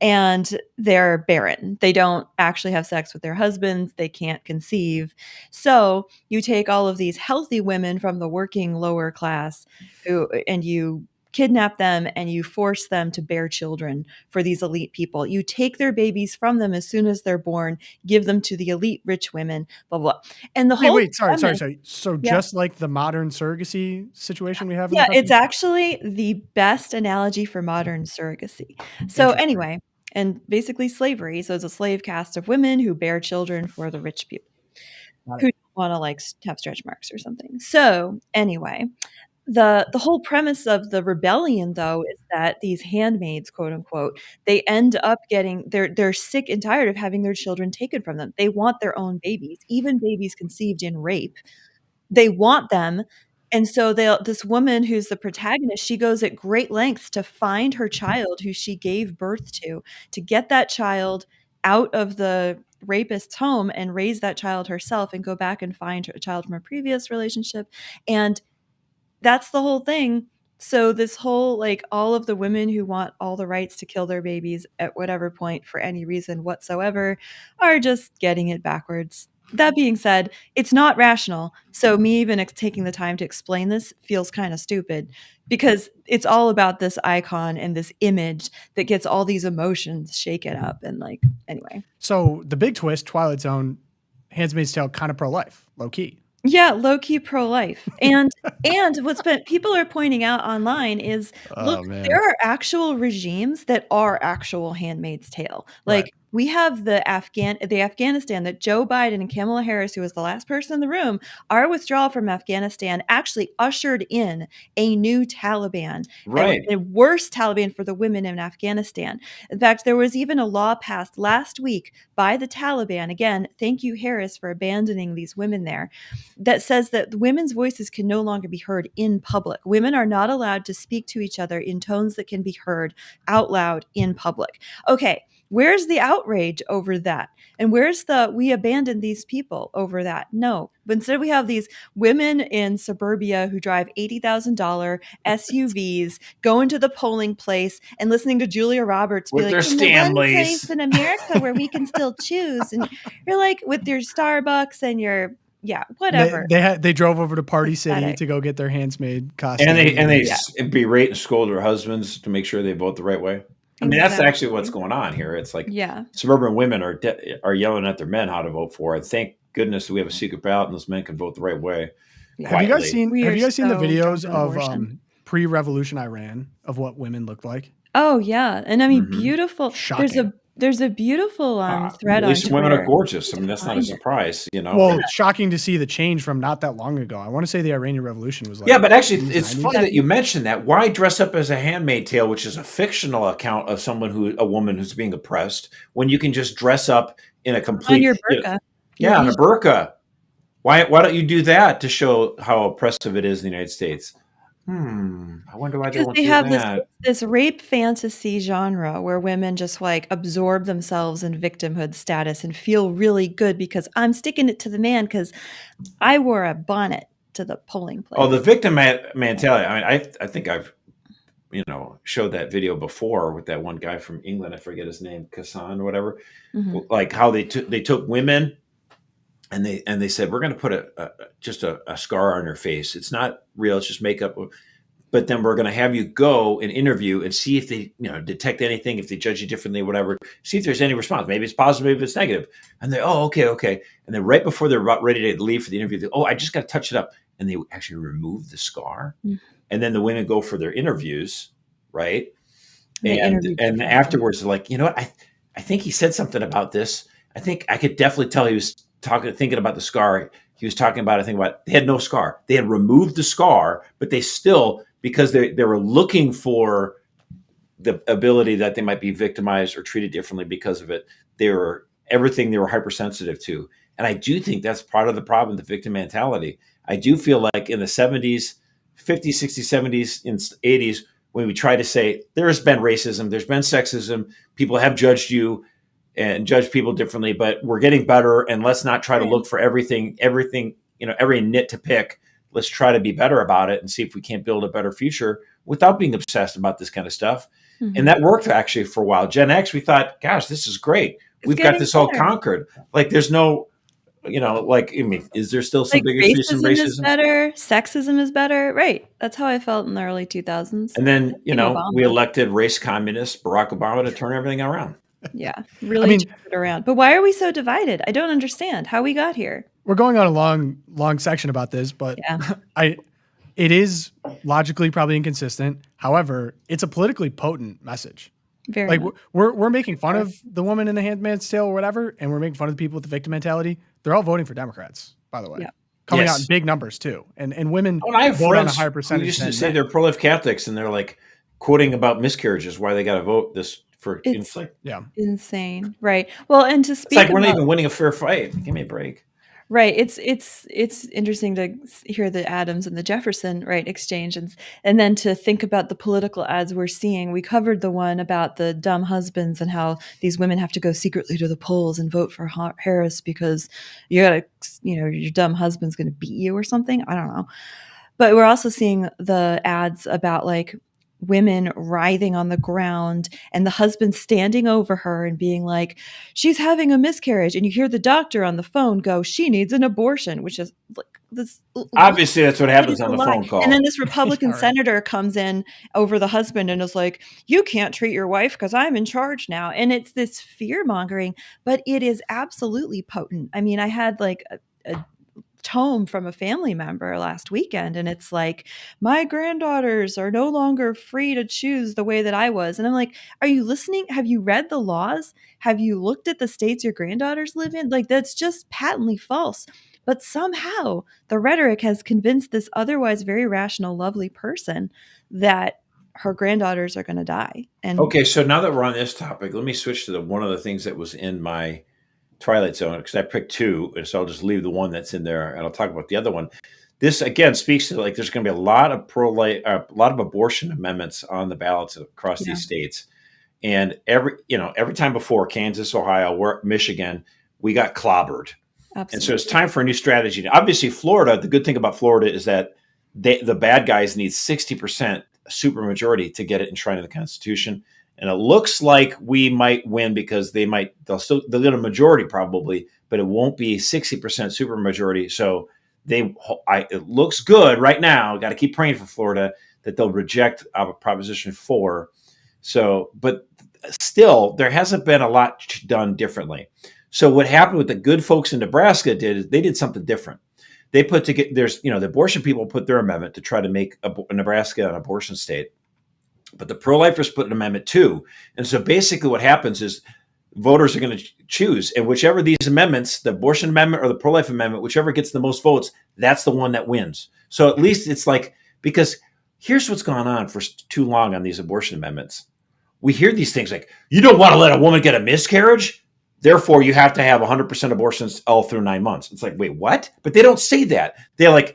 and they're barren. They don't actually have sex with their husbands. They can't conceive. So you take all of these healthy women from the working lower class and you kidnap them and you force them to bear children for these elite people. You take their babies from them as soon as they're born, give them to the elite rich women, blah, blah. And the whole sorry. So just like the modern surrogacy situation we have? It's actually the best analogy for modern surrogacy. So anyway, and basically slavery. So it's a slave caste of women who bear children for the rich people who want to like have stretch marks or something. So anyway, the whole premise of the rebellion, though, is that these handmaids, quote unquote, they end up getting they're sick and tired of having their children taken from them. They want their own babies, even babies conceived in rape. They want them. And so this woman who's the protagonist, she goes at great lengths to find her child who she gave birth to get that child out of the rapist's home and raise that child herself and go back and find a child from a previous relationship. And that's the whole thing. So this whole, like, all of the women who want all the rights to kill their babies at whatever point for any reason whatsoever are just getting it backwards. That being said, it's not rational. So me even taking the time to explain this feels kind of stupid, because it's all about this icon and this image that gets all these emotions shaken up. And like, anyway. So the big twist, Twilight Zone, Handmaid's Tale, kind of pro-life, low key. Yeah, low-key pro-life. And what's been people are pointing out online is, look, there are actual regimes that are actual Handmaid's Tale. Like we have the Afghanistan that Joe Biden and Kamala Harris, who was the last person in the room, our withdrawal from Afghanistan actually ushered in a new Taliban, a worse Taliban for the women in Afghanistan. In fact, there was even a law passed last week by the Taliban. Again, thank you, Harris, for abandoning these women there. That says that women's voices can no longer be heard in public. Women are not allowed to speak to each other in tones that can be heard out loud in public. Okay, Where's the outrage over that? And where's the we abandoned these people over that? No. But instead we have these women in suburbia who drive $80,000 SUVs, going to the polling place and listening to Julia Roberts be With like, their in the one Stanleys. place in America where we can still choose. And you're like, with your Starbucks and your, whatever. They drove over to Party City Pathetic. to go get their Handmaid costume. And they berate and scold their husbands to make sure they vote the right way. I mean, that's actually what's going on here. It's like suburban women are yelling at their men how to vote for it. Thank goodness we have a secret ballot and those men can vote the right way. Have you guys seen the videos of abortion. pre-revolution Iran of what women looked like? Oh yeah, and I mean beautiful. Shocking. There's a beautiful thread At least on women Twitter. are gorgeous. I mean, that's not a surprise, you know. Well, shocking to see the change from not that long ago. I want to say the Iranian Revolution was like but actually, it's 90s. funny that you mentioned that. Why dress up as a Handmaid Tale, which is a fictional account of a woman who's being oppressed, when you can just dress up in a complete on your burqa? On a burqa. Why don't you do that to show how oppressive it is in the United States? I wonder why they won't do have that. this rape fantasy genre where women just like absorb themselves in victimhood status and feel really good because I'm sticking it to the man because I wore a bonnet to the polling place. Oh, the victim mentality. I mean, I think I've showed that video before with that one guy from England. I forget his name, Kassan or whatever. Like how they took women. And they said, we're going to put just a scar on your face. It's not real. It's just makeup. But then we're going to have you go and interview and see if they detect anything, if they judge you differently, whatever. See if there's any response. Maybe it's positive, maybe it's negative. And they, okay. And then right before they're about ready to leave for the interview, they, I just got to touch it up. And they actually remove the scar. And then the women go for their interviews, right? And afterwards, they're like, you know what? I think he said something about this. I think I could definitely tell he was thinking about the scar. He was talking about, they had no scar. They had removed the scar, but they still, because they were looking for the ability that they might be victimized or treated differently because of it, they were hypersensitive to. And I do think that's part of the problem, the victim mentality. I do feel like in the 70s, 50s, 60s, 70s, and 80s, when we try to say there has been racism, there's been sexism, people have judged you, and judge people differently, but we're getting better. And let's not try to look for everything, every nit to pick. Let's try to be better about it and see if we can't build a better future without being obsessed about this kind of stuff. And that worked actually for a while. Gen X, we thought, gosh, this is great. We've got this all conquered. Like there's no, is there still some big issues in racism? Is better. Sexism is better. Right. That's how I felt in the early 2000s. And then, we elected race communist Barack Obama to turn everything around. Yeah, really turned it around. But why are we so divided? I don't understand how we got here. We're going on a long section about this, but it is logically probably inconsistent. However, it's a politically potent message. Very much. We're making fun of the woman in the Handmaid's Tale or whatever, and we're making fun of the people with the victim mentality. They're all voting for Democrats, by the way. Yeah. Coming out in big numbers too. And women vote on a higher percentage. Who used to say they're pro-life Catholics and they're like quoting about miscarriages, why they got to vote this. It's insane, right? Well, and to speak, it's like we're not even winning a fair fight. Give me a break, right? It's interesting to hear the Adams and the Jefferson exchange, and then to think about the political ads we're seeing. We covered the one about the dumb husbands and how these women have to go secretly to the polls and vote for Harris because your dumb husband's going to beat you or something. I don't know, but we're also seeing the ads about women writhing on the ground and the husband standing over her and being like, she's having a miscarriage. And you hear the doctor on the phone go, she needs an abortion, which is like this. Obviously, that's what happens on the phone call. And then this Republican senator comes in over the husband and is like, you can't treat your wife because I'm in charge now. And it's this fear mongering, but it is absolutely potent. I mean, I had a tome from a family member last weekend, and it's like, my granddaughters are no longer free to choose the way that I was. And I'm like, are you listening? Have you read the laws? Have you looked at the states your granddaughters live in? That's just patently false. But somehow the rhetoric has convinced this otherwise very rational, lovely person that her granddaughters are going to die. And okay, so now that we're on this topic, let me switch to one of the things that was in my Twilight Zone, because I picked two, so I'll just leave the one that's in there, and I'll talk about the other one. This again speaks to there's going to be a lot of pro-life, a lot of abortion amendments on the ballots across these states, And every time before, Kansas, Ohio, Michigan, we got clobbered. Absolutely. And so it's time for a new strategy. Obviously, Florida, the good thing about Florida is that the bad guys need 60% supermajority to get it enshrined in the Constitution. And it looks like we might win because they'll get a majority probably, but it won't be 60% supermajority. So it looks good right now. Got to keep praying for Florida that they'll reject Proposition 4. So, but still, there hasn't been a lot done differently. So what happened with the good folks in Nebraska is they did something different. They put together, the abortion people put their amendment to try to make Nebraska an abortion state. But the pro-lifers put an amendment too. And so basically what happens is voters are going to choose. And whichever these amendments, the abortion amendment or the pro-life amendment, whichever gets the most votes, that's the one that wins. So at least it's like, because here's what's gone on for too long on these abortion amendments. We hear these things like, you don't want to let a woman get a miscarriage, therefore you have to have 100% abortions all through 9 months. It's like, wait, what? But they don't say that. They're like,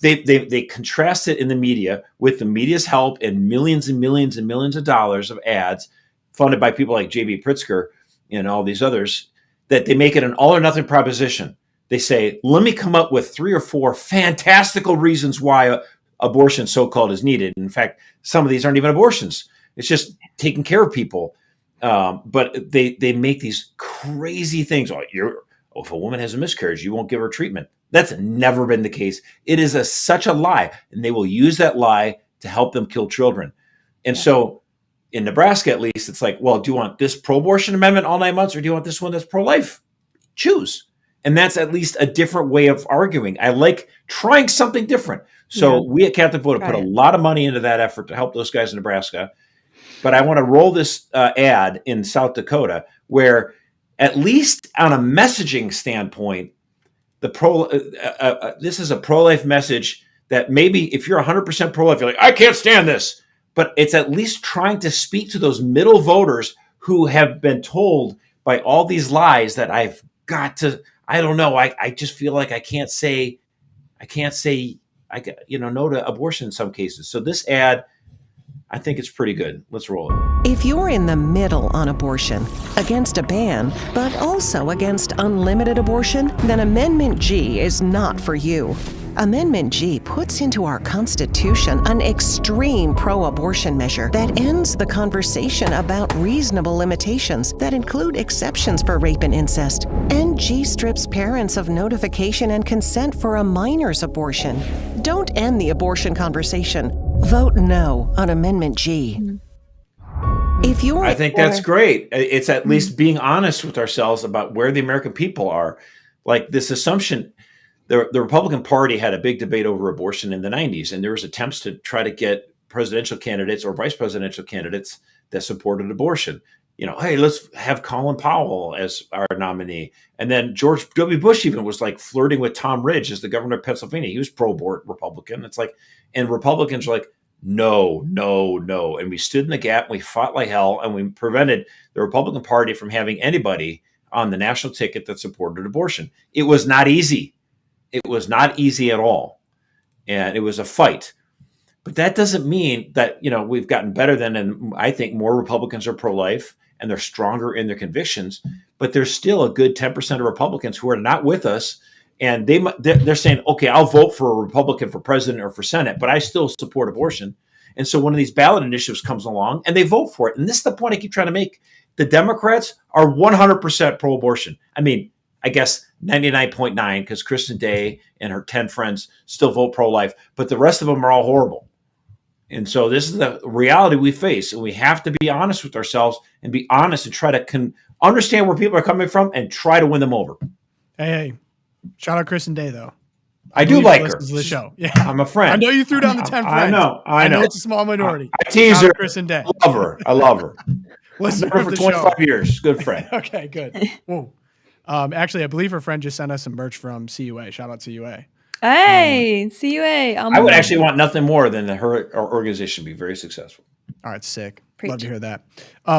they contrast it in the media with the media's help and millions and millions and millions of dollars of ads funded by people like J.B. Pritzker and all these others, that they make it an all or nothing proposition. They say, let me come up with 3 or 4 fantastical reasons why abortion so-called is needed. In fact, some of these aren't even abortions. It's just taking care of people. But they make these crazy things. If a woman has a miscarriage, you won't give her treatment. That's never been the case. It is such a lie. And they will use that lie to help them kill children. And so in Nebraska, at least, it's like, well, do you want this pro-abortion amendment all 9 months, or do you want this one that's pro-life? Choose. And that's at least a different way of arguing. I like trying something different. So we at CatholicVote have put a lot of money into that effort to help those guys in Nebraska. But I want to roll this ad in South Dakota where, at least on a messaging standpoint, this is a pro-life message that maybe if you're 100% pro-life, you're like, I can't stand this. But it's at least trying to speak to those middle voters who have been told by all these lies that I've got to, I don't know, I just feel like I can't say no to abortion in some cases. So this ad, I think it's pretty good. Let's roll it. If you're in the middle on abortion, against a ban, but also against unlimited abortion, then Amendment G is not for you. Amendment G puts into our Constitution an extreme pro-abortion measure that ends the conversation about reasonable limitations that include exceptions for rape and incest. And G strips parents of notification and consent for a minor's abortion. Don't end the abortion conversation. Vote no on Amendment G. I think that's great. It's at least being honest with ourselves about where the American people are. Like this assumption, the Republican Party had a big debate over abortion in the 90s, and there was attempts to try to get presidential candidates or vice presidential candidates that supported abortion. Hey, let's have Colin Powell as our nominee. And then George W. Bush even was like flirting with Tom Ridge as the governor of Pennsylvania. He was pro-abort Republican. It's like, and Republicans are like, no. And we stood in the gap, and we fought like hell, and we prevented the Republican Party from having anybody on the national ticket that supported abortion. It was not easy. It was not easy at all. And it was a fight. But that doesn't mean that, we've gotten better than, and I think more Republicans are pro-life and they're stronger in their convictions, but there's still a good 10% of Republicans who are not with us. And they're saying, okay, I'll vote for a Republican for president or for Senate, but I still support abortion. And so one of these ballot initiatives comes along and they vote for it. And this is the point I keep trying to make. The Democrats are 100% pro-abortion. I mean, I guess 99.9 because Kristen Day and her 10 friends still vote pro-life, but the rest of them are all horrible. And so this is the reality we face, and we have to be honest with ourselves and be honest and try to understand where people are coming from and try to win them over. Hey, shout out Kristen Day, though. I do like her. This is the show. Yeah, I'm a friend. I know you threw down the 10 friends. I know. It's a small minority. I tease her. Kristen Day. I love her. Listen for 25 years. Good friend. Okay, good. Whoa. Actually, I believe her friend just sent us some merch from CUA. Shout out CUA. Hey, CUA. I would actually want nothing more than her organization be very successful. All right, sick. Preach. Love to hear that.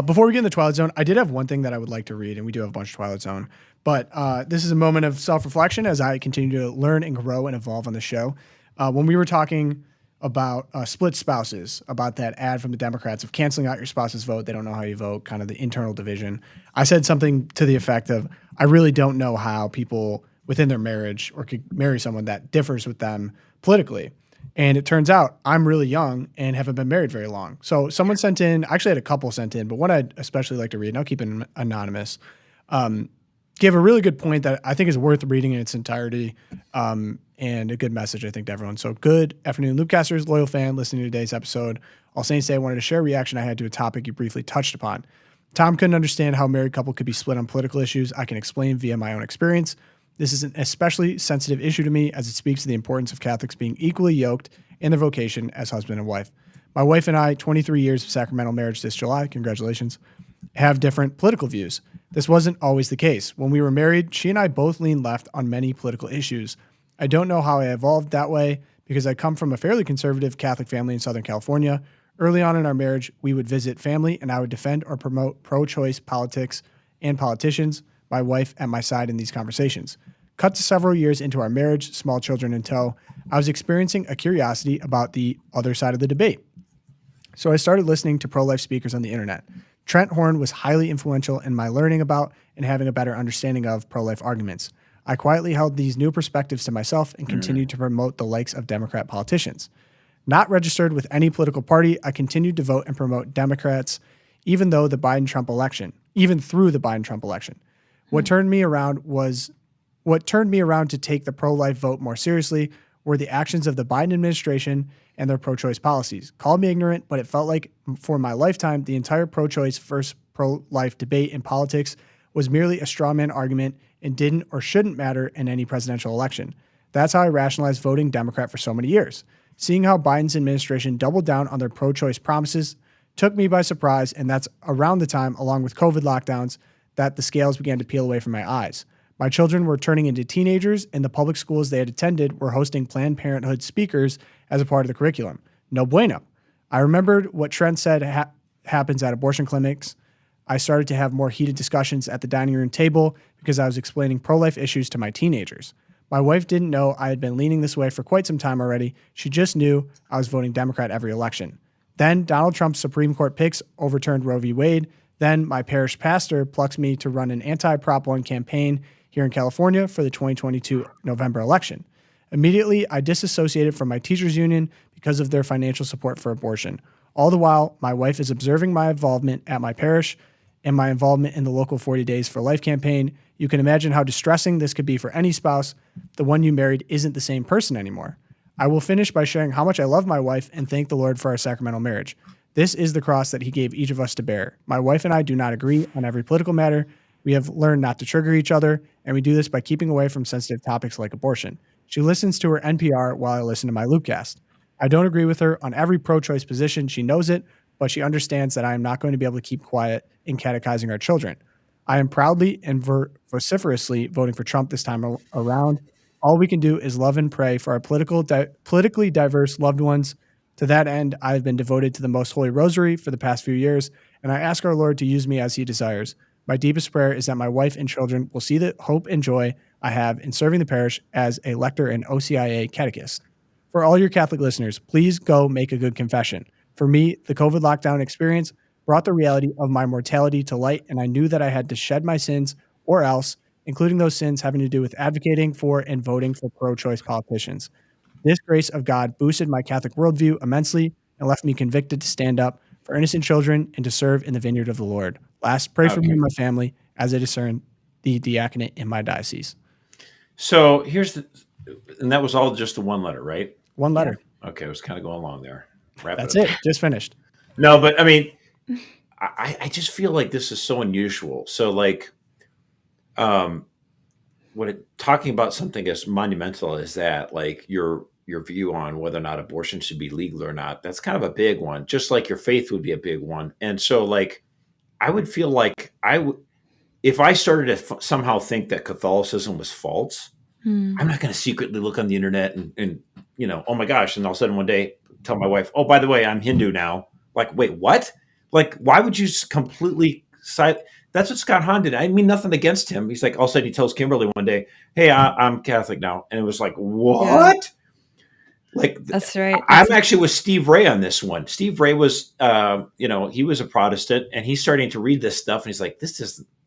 Before we get into Twilight Zone, I did have one thing that I would like to read, and we do have a bunch of Twilight Zone. But this is a moment of self-reflection as I continue to learn and grow and evolve on the show. When we were talking about split spouses, about that ad from the Democrats of canceling out your spouse's vote. They don't know how you vote, kind of the internal division. I said something to the effect of, I really don't know how people within their marriage or could marry someone that differs with them politically. And it turns out I'm really young and haven't been married very long. So someone sent in, I actually had a couple sent in, but one I'd especially like to read, and I'll keep it anonymous, gave a really good point that I think is worth reading in its entirety, and a good message, I think, to everyone. So good afternoon, Loopcasters, loyal fan, listening to today's episode. All Saints Day, I wanted to share a reaction I had to a topic you briefly touched upon. Tom couldn't understand how a married couple could be split on political issues. I can explain via my own experience. This is an especially sensitive issue to me as it speaks to the importance of Catholics being equally yoked in their vocation as husband and wife. My wife and I, 23 years of sacramental marriage this July, congratulations, have different political views. This wasn't always the case. When we were married, she and I both leaned left on many political issues. I don't know how I evolved that way because I come from a fairly conservative Catholic family in Southern California. Early on in our marriage, we would visit family and I would defend or promote pro-choice politics and politicians, my wife at my side in these conversations. Cut to several years into our marriage, small children in tow, I was experiencing a curiosity about the other side of the debate. So I started listening to pro-life speakers on the internet. Trent Horn was highly influential in my learning about and having a better understanding of pro-life arguments. I quietly held these new perspectives to myself and continued to promote the likes of Democrat politicians. Not registered with any political party, I continued to vote and promote Democrats, even through the Biden-Trump election. What turned me around to take the pro-life vote more seriously were the actions of the Biden administration and their pro-choice policies. Call me ignorant, but it felt like for my lifetime, the entire pro-choice versus pro-life debate in politics was merely a straw man argument and didn't or shouldn't matter in any presidential election. That's how I rationalized voting Democrat for so many years. Seeing how Biden's administration doubled down on their pro-choice promises took me by surprise, and that's around the time, along with COVID lockdowns, that the scales began to peel away from my eyes. My children were turning into teenagers, and the public schools they had attended were hosting Planned Parenthood speakers as a part of the curriculum. No bueno. I remembered what Trent said happens at abortion clinics. I started to have more heated discussions at the dining room table because I was explaining pro-life issues to my teenagers. My wife didn't know I had been leaning this way for quite some time already. She just knew I was voting Democrat every election. Then Donald Trump's Supreme Court picks overturned Roe v. Wade. Then my parish pastor plucks me to run an anti-Prop 1 campaign here in California for the 2022 November election. Immediately, I disassociated from my teachers union because of their financial support for abortion. All the while, my wife is observing my involvement at my parish and my involvement in the local 40 Days for Life campaign. You can imagine how distressing this could be for any spouse. The one you married isn't the same person anymore. I will finish by sharing how much I love my wife and thank the Lord for our sacramental marriage. This is the cross that he gave each of us to bear. My wife and I do not agree on every political matter. We have learned not to trigger each other, and we do this by keeping away from sensitive topics like abortion. She listens to her NPR while I listen to my Loopcast. I don't agree with her on every pro-choice position. She knows it, but she understands that I am not going to be able to keep quiet in catechizing our children. I am proudly and vociferously voting for Trump this time around. All we can do is love and pray for our politically diverse loved ones. To that end, I have been devoted to the Most Holy Rosary for the past few years, and I ask our Lord to use me as he desires. My deepest prayer is that my wife and children will see the hope and joy I have in serving the parish as a lector and OCIA catechist. For all your Catholic listeners, please go make a good confession. For me, the COVID lockdown experience brought the reality of my mortality to light, and I knew that I had to shed my sins or else, including those sins having to do with advocating for and voting for pro-choice politicians. This grace of God boosted my Catholic worldview immensely and left me convicted to stand up for innocent children and to serve in the vineyard of the Lord. Last, pray for me and my family as I discern the diaconate in my diocese. So and that was all just the one letter, right? One letter. Yeah. Okay, I was kind of going along there. That's it. Just finished. No, but I mean, I just feel like this is so unusual. So like, talking about something as monumental as that, like your view on whether or not abortion should be legal or not, that's kind of a big one, just like your faith would be a big one. And so like, I would feel like if I started to somehow think that Catholicism was false, I'm not going to secretly look on the internet and oh my gosh. And all of a sudden one day tell my wife, oh, by the way, I'm Hindu now. Like, wait, what? Like, why would you completely side? That's what Scott Hahn did. I mean nothing against him. He's like, all of a sudden he tells Kimberly one day, hey, I'm Catholic now. And it was like, what? Like That's right. I'm actually with Steve Ray on this one. Steve Ray was, he was a Protestant, and he's starting to read this stuff, and he's like,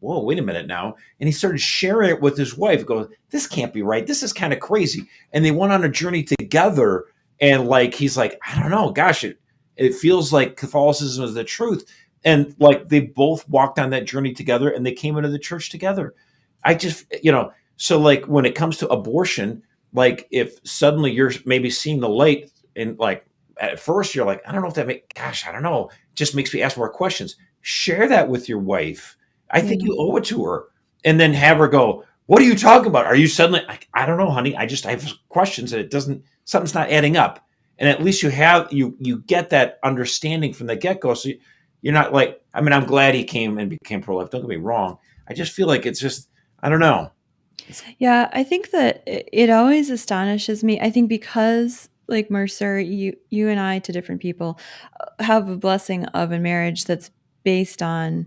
whoa, wait a minute now. And he started sharing it with his wife, goes, this can't be right. This is kind of crazy. And they went on a journey together, and like, he's like, I don't know, gosh, it feels like Catholicism is the truth. And like, they both walked on that journey together, and they came into the church together. I just, so like when it comes to abortion, like if suddenly you're maybe seeing the light, and like at first you're like, I don't know if I don't know. It just makes me ask more questions. Share that with your wife. I think you owe it to her. And then have her go, what are you talking about? Are you suddenly like, I don't know, honey. I have questions, and something's not adding up. And at least you get that understanding from the get-go. So you're not like, I mean, I'm glad he came and became pro-life. Don't get me wrong. I just feel like it's just, I don't know. Yeah, I think that it always astonishes me. I think because, like Mercer, you and I, to different people, have a blessing of a marriage that's based on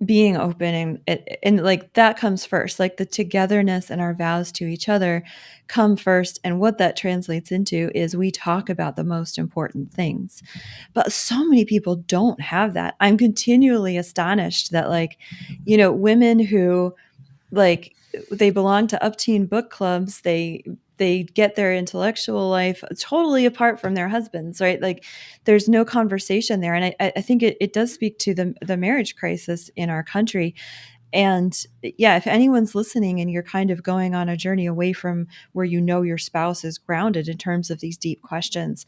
being open, and like that comes first. Like the togetherness and our vows to each other come first, and what that translates into is we talk about the most important things. But so many people don't have that. I'm continually astonished that, like, women who, like, they belong to upteen book clubs, they get their intellectual life totally apart from their husbands, right? Like there's no conversation there. And I think it does speak to the marriage crisis in our country. And yeah, if anyone's listening and you're kind of going on a journey away from where your spouse is grounded in terms of these deep questions,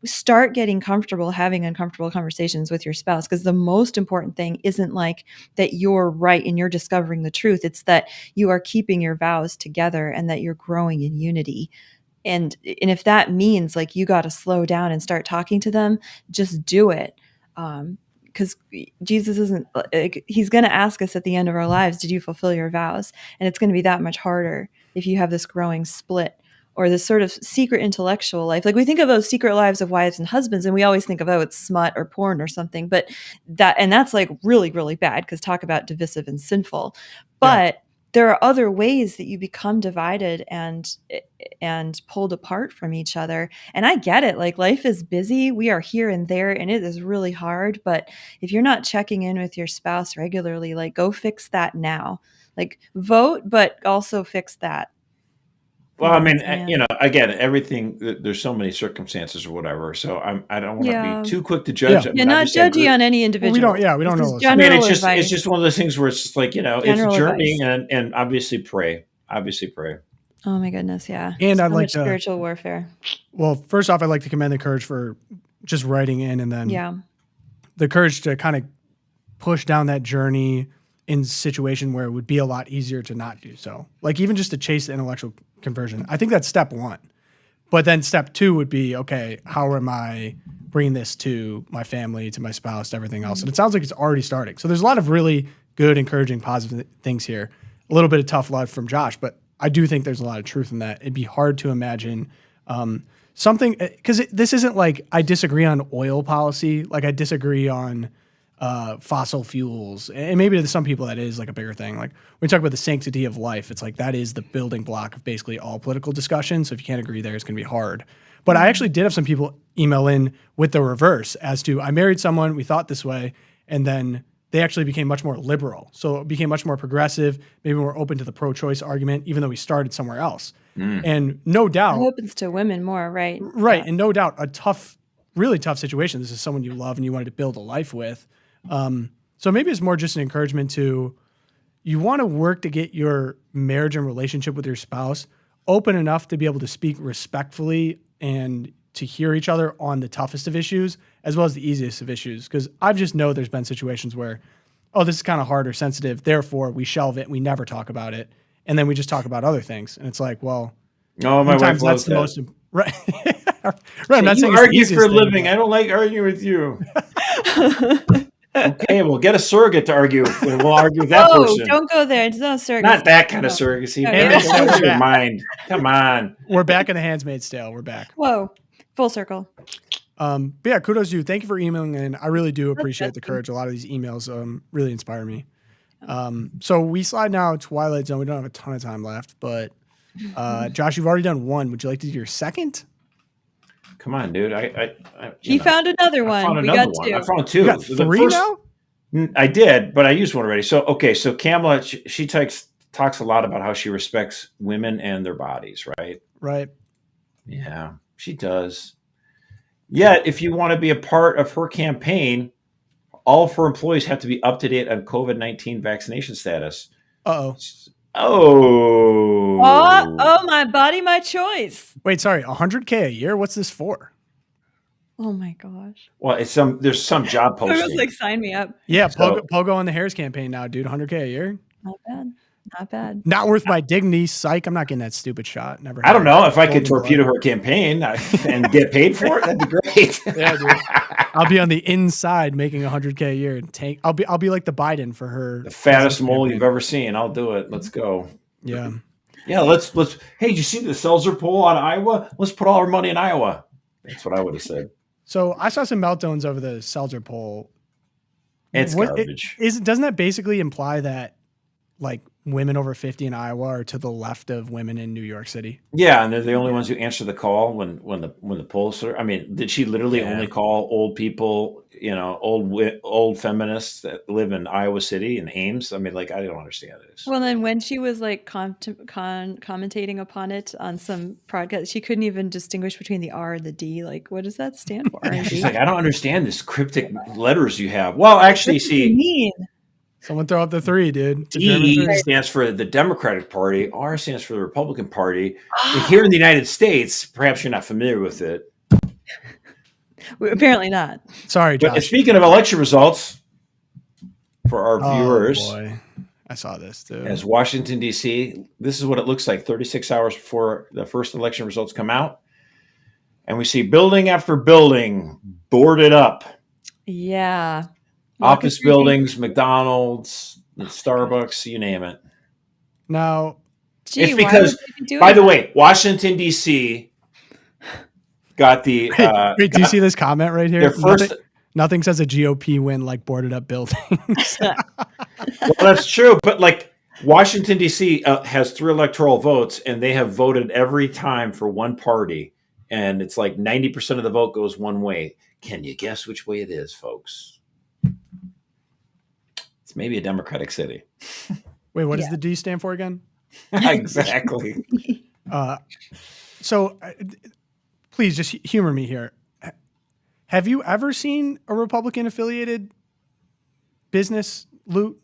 start getting comfortable having uncomfortable conversations with your spouse, because the most important thing isn't like that you're right and you're discovering the truth. It's that you are keeping your vows together and that you're growing in unity. And if that means like you got to slow down and start talking to them, just do it. Because Jesus isn't like, he's going to ask us at the end of our lives, did you fulfill your vows? And it's going to be that much harder if you have this growing split or this sort of secret intellectual life. Like we think of those secret lives of wives and husbands, and we always think of, oh, it's smut or porn or something, but that's like really, really bad, because talk about divisive and sinful. But there are other ways that you become divided and pulled apart from each other. And I get it. Like life is busy. We are here and there, and it is really hard. But if you're not checking in with your spouse regularly, like go fix that now. Like vote, but also fix that. Well, I mean, again, everything, there's so many circumstances or whatever. So I don't want to be too quick to judge. Yeah, I mean, not judgy on any individual. We don't know. I mean, it's just one of those things where it's just like, it's a journey, and obviously pray. Oh my goodness. Yeah. And so I'd like much spiritual warfare. Well, first off, I'd like to commend the courage for just writing in, and then the courage to kind of push down that journey in a situation where it would be a lot easier to not do so. Like even just to chase the intellectual conversion. I think that's step one. But then step two would be, okay, how am I bringing this to my family, to my spouse, to everything else? And it sounds like it's already starting. So there's a lot of really good, encouraging, positive things here. A little bit of tough love from Josh, but I do think there's a lot of truth in that. It'd be hard to imagine something, because this isn't like I disagree on oil policy, like I disagree on fossil fuels, and maybe to some people that is like a bigger thing. Like when we talk about the sanctity of life, it's like that is the building block of basically all political discussion. So if you can't agree there, it's going to be hard. But I actually did have some people email in with the reverse as to, I married someone, we thought this way, and then they actually became much more liberal. So it became much more progressive, maybe more open to the pro-choice argument, even though we started somewhere else. And no doubt, it opens to women more, right? Right, and no doubt a tough, really tough situation. This is someone you love and you wanted to build a life with. So maybe it's more just an encouragement to, you want to work to get your marriage and relationship with your spouse open enough to be able to speak respectfully and to hear each other on the toughest of issues as well as the easiest of issues. Because I just know there's been situations where, oh, this is kind of hard or sensitive, therefore we shelve it and we never talk about it. And then we just talk about other things. And it's like, well, my wife loves that's the most right. Right. I'm not saying you argue for a living. I don't like arguing with you. Okay, we'll get a surrogate to argue. We'll argue with that person. Don't go there. It's not surrogacy. Not that kind of surrogacy. That was your mind. Come on. We're back in the Handmaid's Tale. We're back. Whoa. Full circle. But yeah, kudos to you. Thank you for emailing in. I really do appreciate the courage. A lot of these emails really inspire me. So we slide now Twilight Zone. We don't have a ton of time left, but Josh, you've already done one. Would you like to do your second? Come on, dude. He found another I one. found We another got one. two. I found two. You got three now? I did, but I used one already. So Kamala, she talks a lot about how she respects women and their bodies, right? Right. Yeah, she does. Yet, if you want to be a part of her campaign, all of her employees have to be up to date on COVID-19 vaccination status. Uh-oh. Oh, my body, my choice. Wait, sorry, $100K a year? What's this for? Oh my gosh. Well, there's some job I was posting. like, sign me up. Yeah, Pogo on the Harris campaign now, dude. $100K a year? Not bad. Not bad. Not worth my dignity. Psych. I'm not getting that stupid shot. Never. I don't know if I could golden torpedo blood. her campaign and get paid for it. That'd be great. Yeah, dude. I'll be on the inside making $100K a year and tank. I'll be like the Biden for her. The fattest mole you've ever seen. I'll do it. Let's go. Yeah. Yeah. Let's. Hey, did you see the Seltzer poll out of Iowa? Let's put all our money in Iowa. That's what I would have said. So I saw some meltdowns over the Seltzer poll. It's garbage. Doesn't that basically imply that like women over 50 in Iowa are to the left of women in New York City? Yeah, and they're the only ones who answer the call when the polls are. I mean, did she literally only call old people? Old feminists that live in Iowa City and Ames. I mean, like, I don't understand this. Well, then when she was like commentating upon it on some podcast, she couldn't even distinguish between the R and the D. Like, what does that stand for? She's like, I don't understand this cryptic letters you have. Well, actually, see, someone throw up the 3, dude. D stands for the Democratic Party. R stands for the Republican Party. Here in the United States, perhaps you're not familiar with it. Apparently not. Sorry, Josh. But speaking of election results, for our viewers, boy. I saw this too. As Washington, D.C., this is what it looks like 36 hours before the first election results come out. And we see building after building boarded up. Yeah. Office buildings, McDonald's, Starbucks, you name it. Now, it's because, by the way, Washington, D.C. got the. Wait, do you see this comment right here? Their first. Nothing says a GOP win like boarded up buildings. Well, that's true, but like Washington, D.C. Has 3 electoral votes, and they have voted every time for one party, and it's like 90% of the vote goes one way. Can you guess which way it is, folks? It's maybe a Democratic city. Wait, what does the D stand for again? Exactly. So, please just humor me here. Have you ever seen a Republican affiliated business loot?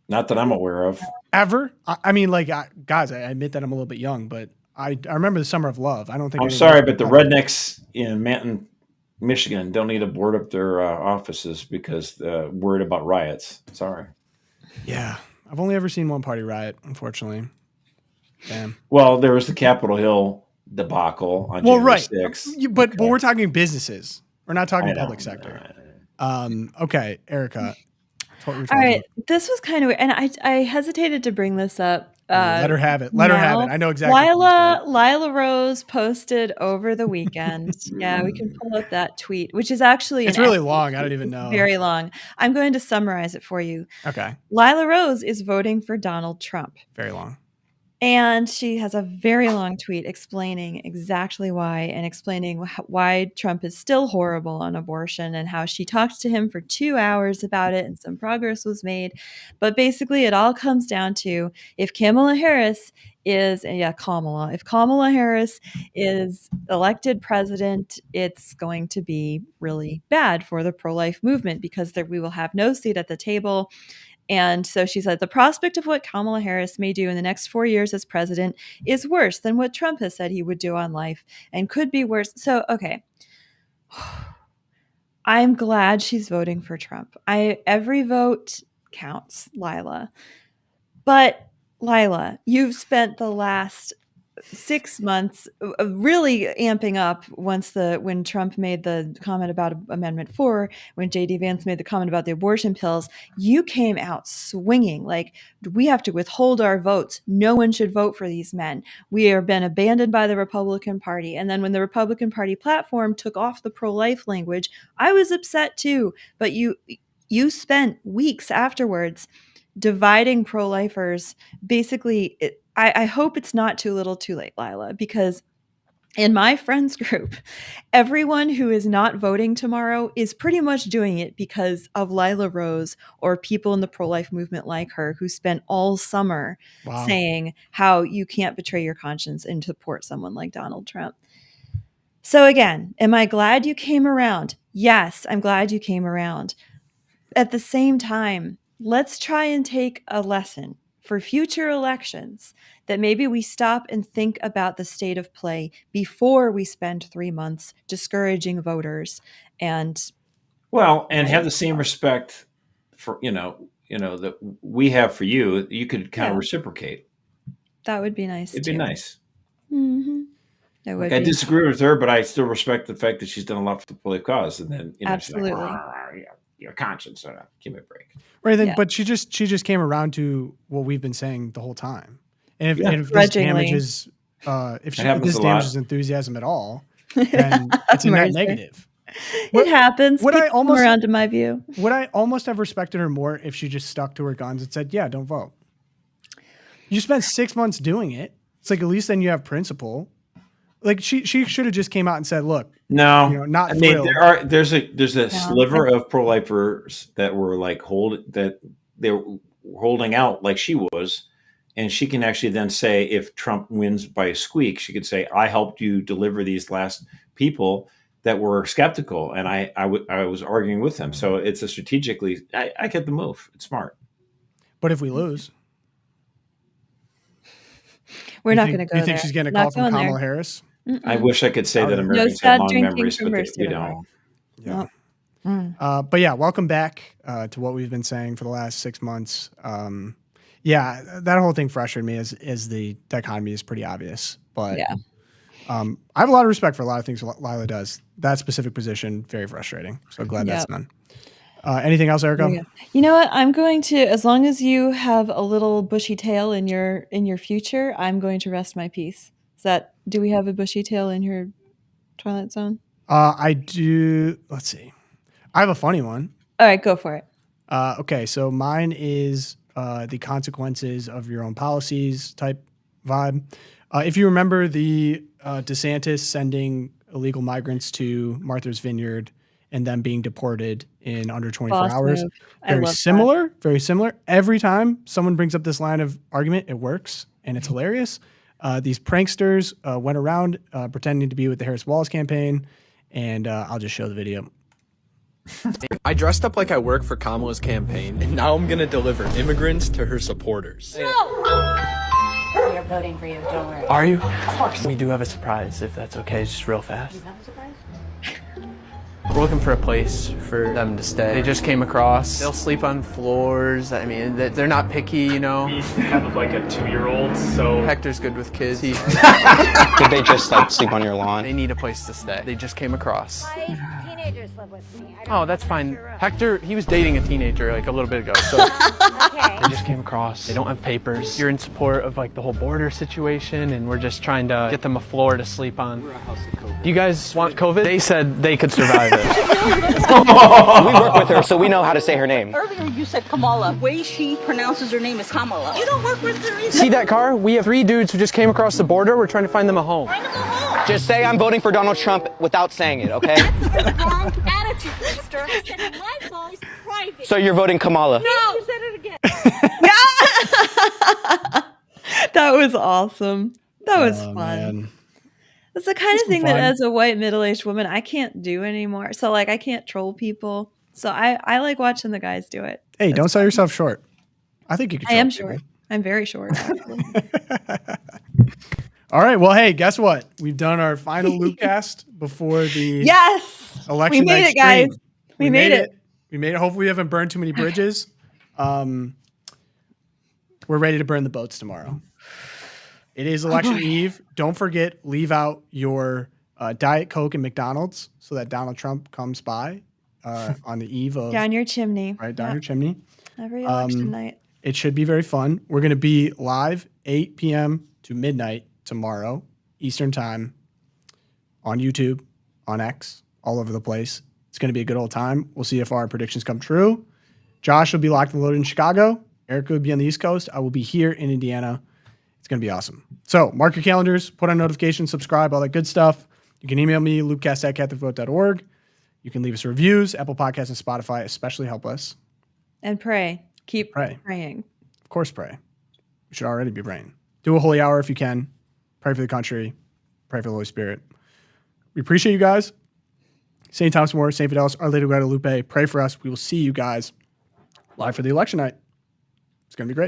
Not that I'm aware of. Ever? I mean, like, guys, I admit that I'm a little bit young, but I remember the Summer of Love. I don't think. I'm sorry, but the rednecks in Manton, Michigan, don't need to board up their offices because worried about riots. Sorry. Yeah, I've only ever seen one party riot, unfortunately. Damn. Well, there was the Capitol Hill debacle on January 6th. But we're talking businesses. We're not talking public sector. Okay, Erica. All right, this was kind of weird, and I hesitated to bring this up. Let her have it. Let her have it. I know exactly. Lila Rose posted over the weekend. Yeah, we can pull up that tweet, which is actually it's really long. I don't even know. Very long. I'm going to summarize it for you. Okay. Lila Rose is voting for Donald Trump. Very long. And she has a very long tweet explaining exactly why and explaining why Trump is still horrible on abortion and how she talked to him for 2 hours about it and some progress was made. But basically it all comes down to if Kamala Harris is elected president, it's going to be really bad for the pro-life movement because we will have no seat at the table. And so she said, the prospect of what Kamala Harris may do in the next 4 years as president is worse than what Trump has said he would do on life and could be worse. So, okay. I'm glad she's voting for Trump. Every vote counts, Lila. But Lila, you've spent the last 6 months really amping up when Trump made the comment about Amendment 4, when J.D. Vance made the comment about the abortion pills, you came out swinging like we have to withhold our votes. No one should vote for these men. We have been abandoned by the Republican Party. And then when the Republican Party platform took off the pro-life language, I was upset too. But you spent weeks afterwards dividing pro-lifers. Basically, I hope it's not too little too late, Lila, because in my friends group, everyone who is not voting tomorrow is pretty much doing it because of Lila Rose or people in the pro-life movement like her who spent all summer saying how you can't betray your conscience and support someone like Donald Trump. So again, am I glad you came around? Yes, I'm glad you came around. At the same time, let's try and take a lesson for future elections that maybe we stop and think about the state of play before we spend 3 months discouraging voters and have the same respect for that we have for you. You could kind of reciprocate. That would be nice. It'd be nice. Mm-hmm. I disagree with her, but I still respect the fact that she's done a lot for the political cause. And then absolutely. She's like, your conscience, give me a break. Right then, but she just came around to what we've been saying the whole time. And if this damages enthusiasm at all, then it's a net negative. It happens. Would I almost around to my view? Would I almost have respected her more if she just stuck to her guns and said, "Yeah, don't vote." You spent 6 months doing it. It's like at least then you have principle. Like she should have just came out and said, "Look, no, not." I mean, there's a sliver of pro-lifers that were like they were holding out like she was, and she can actually then say, if Trump wins by a squeak, she could say, "I helped you deliver these last people that were skeptical," and I was arguing with them. So it's a strategically, I get the move. It's smart. But if we lose. We're not going to go there. You think she's getting a call from Kamala Harris? I wish I could say that Americans have long memories, but we don't. Yeah. But yeah, welcome back to what we've been saying for the last 6 months. That whole thing frustrated me as the dichotomy is pretty obvious. But I have a lot of respect for a lot of things Lila does. That specific position, very frustrating. So glad that's done. Anything else, Erica? You know what? I'm going to, as long as you have a little bushy tail in your future, I'm going to rest my peace. Do we have a bushy tail in your Twilight Zone? I do. Let's see. I have a funny one. All right, go for it. Okay, so mine is the consequences of your own policies type vibe. If you remember the DeSantis sending illegal migrants to Martha's Vineyard and them being deported in under 24 hours. Very similar. Every time someone brings up this line of argument, it works and it's hilarious. These pranksters went around pretending to be with the Harris Wallace campaign, and I'll just show the video. I dressed up like I work for Kamala's campaign, and now I'm going to deliver immigrants to her supporters. No! We are voting for you, don't worry. Are you? Of course. We do have a surprise, if that's okay, just real fast. You have a surprise? We're looking for a place for them to stay. They just came across. They'll sleep on floors. I mean, they're not picky, you know. We have like a 2-year-old, so... Hector's good with kids. Did they just like sleep on your lawn? They need a place to stay. They just came across. My teenagers live with me. Oh, that's fine. Hector, he was dating a teenager like a little bit ago, so... Okay. They just came across. They don't have papers. You're in support of like the whole border situation, and we're just trying to get them a floor to sleep on. We're a house of COVID. Do you guys want COVID? They said they could survive it. We work with her, so we know how to say her name. Earlier you said Kamala. The way she pronounces her name is Kamala. You don't work with her either. See that car? We have 3 dudes who just came across the border. We're trying to find them a home. Find them a home. Just say I'm voting for Donald Trump without saying it, okay? That's the wrong attitude, sister. I said my phone is private. So you're voting Kamala? No. You said it again. That was awesome. That was fun. Man. That's the kind of thing that as a white middle-aged woman, I can't do anymore. So like I can't troll people. So I like watching the guys do it. Hey, don't sell yourself short. I think you can. I am short. I'm very short. All right. Well, hey, guess what? We've done our final LOOPcast before the election. We made it, guys. We made it. We made it. Hopefully, we haven't burned too many bridges. We're ready to burn the boats tomorrow. It is election eve. Don't forget, leave out your Diet Coke and McDonald's so that Donald Trump comes by on the eve of down your chimney. Right down your chimney. Every election night. It should be very fun. We're going to be live 8 p.m. to midnight tomorrow Eastern time on YouTube, on X, all over the place. It's going to be a good old time. We'll see if our predictions come true. Josh will be locked and loaded in Chicago. Erica will be on the East Coast. I will be here in Indiana. It's It's going to be awesome. So mark your calendars, put on notifications, subscribe, all that good stuff. You can email me, loopcast@catholicvote.org. You can leave us reviews. Apple Podcasts and Spotify especially help us. And pray. Keep Pray. praying. Of course, pray. You should already be praying. Do a holy hour if you can. Pray for the country. Pray for the Holy Spirit. We appreciate you guys. St. Thomas More, St. Fidelis, Our Lady of Guadalupe. Pray for us. We will see you guys live for the election night. It's going to be great.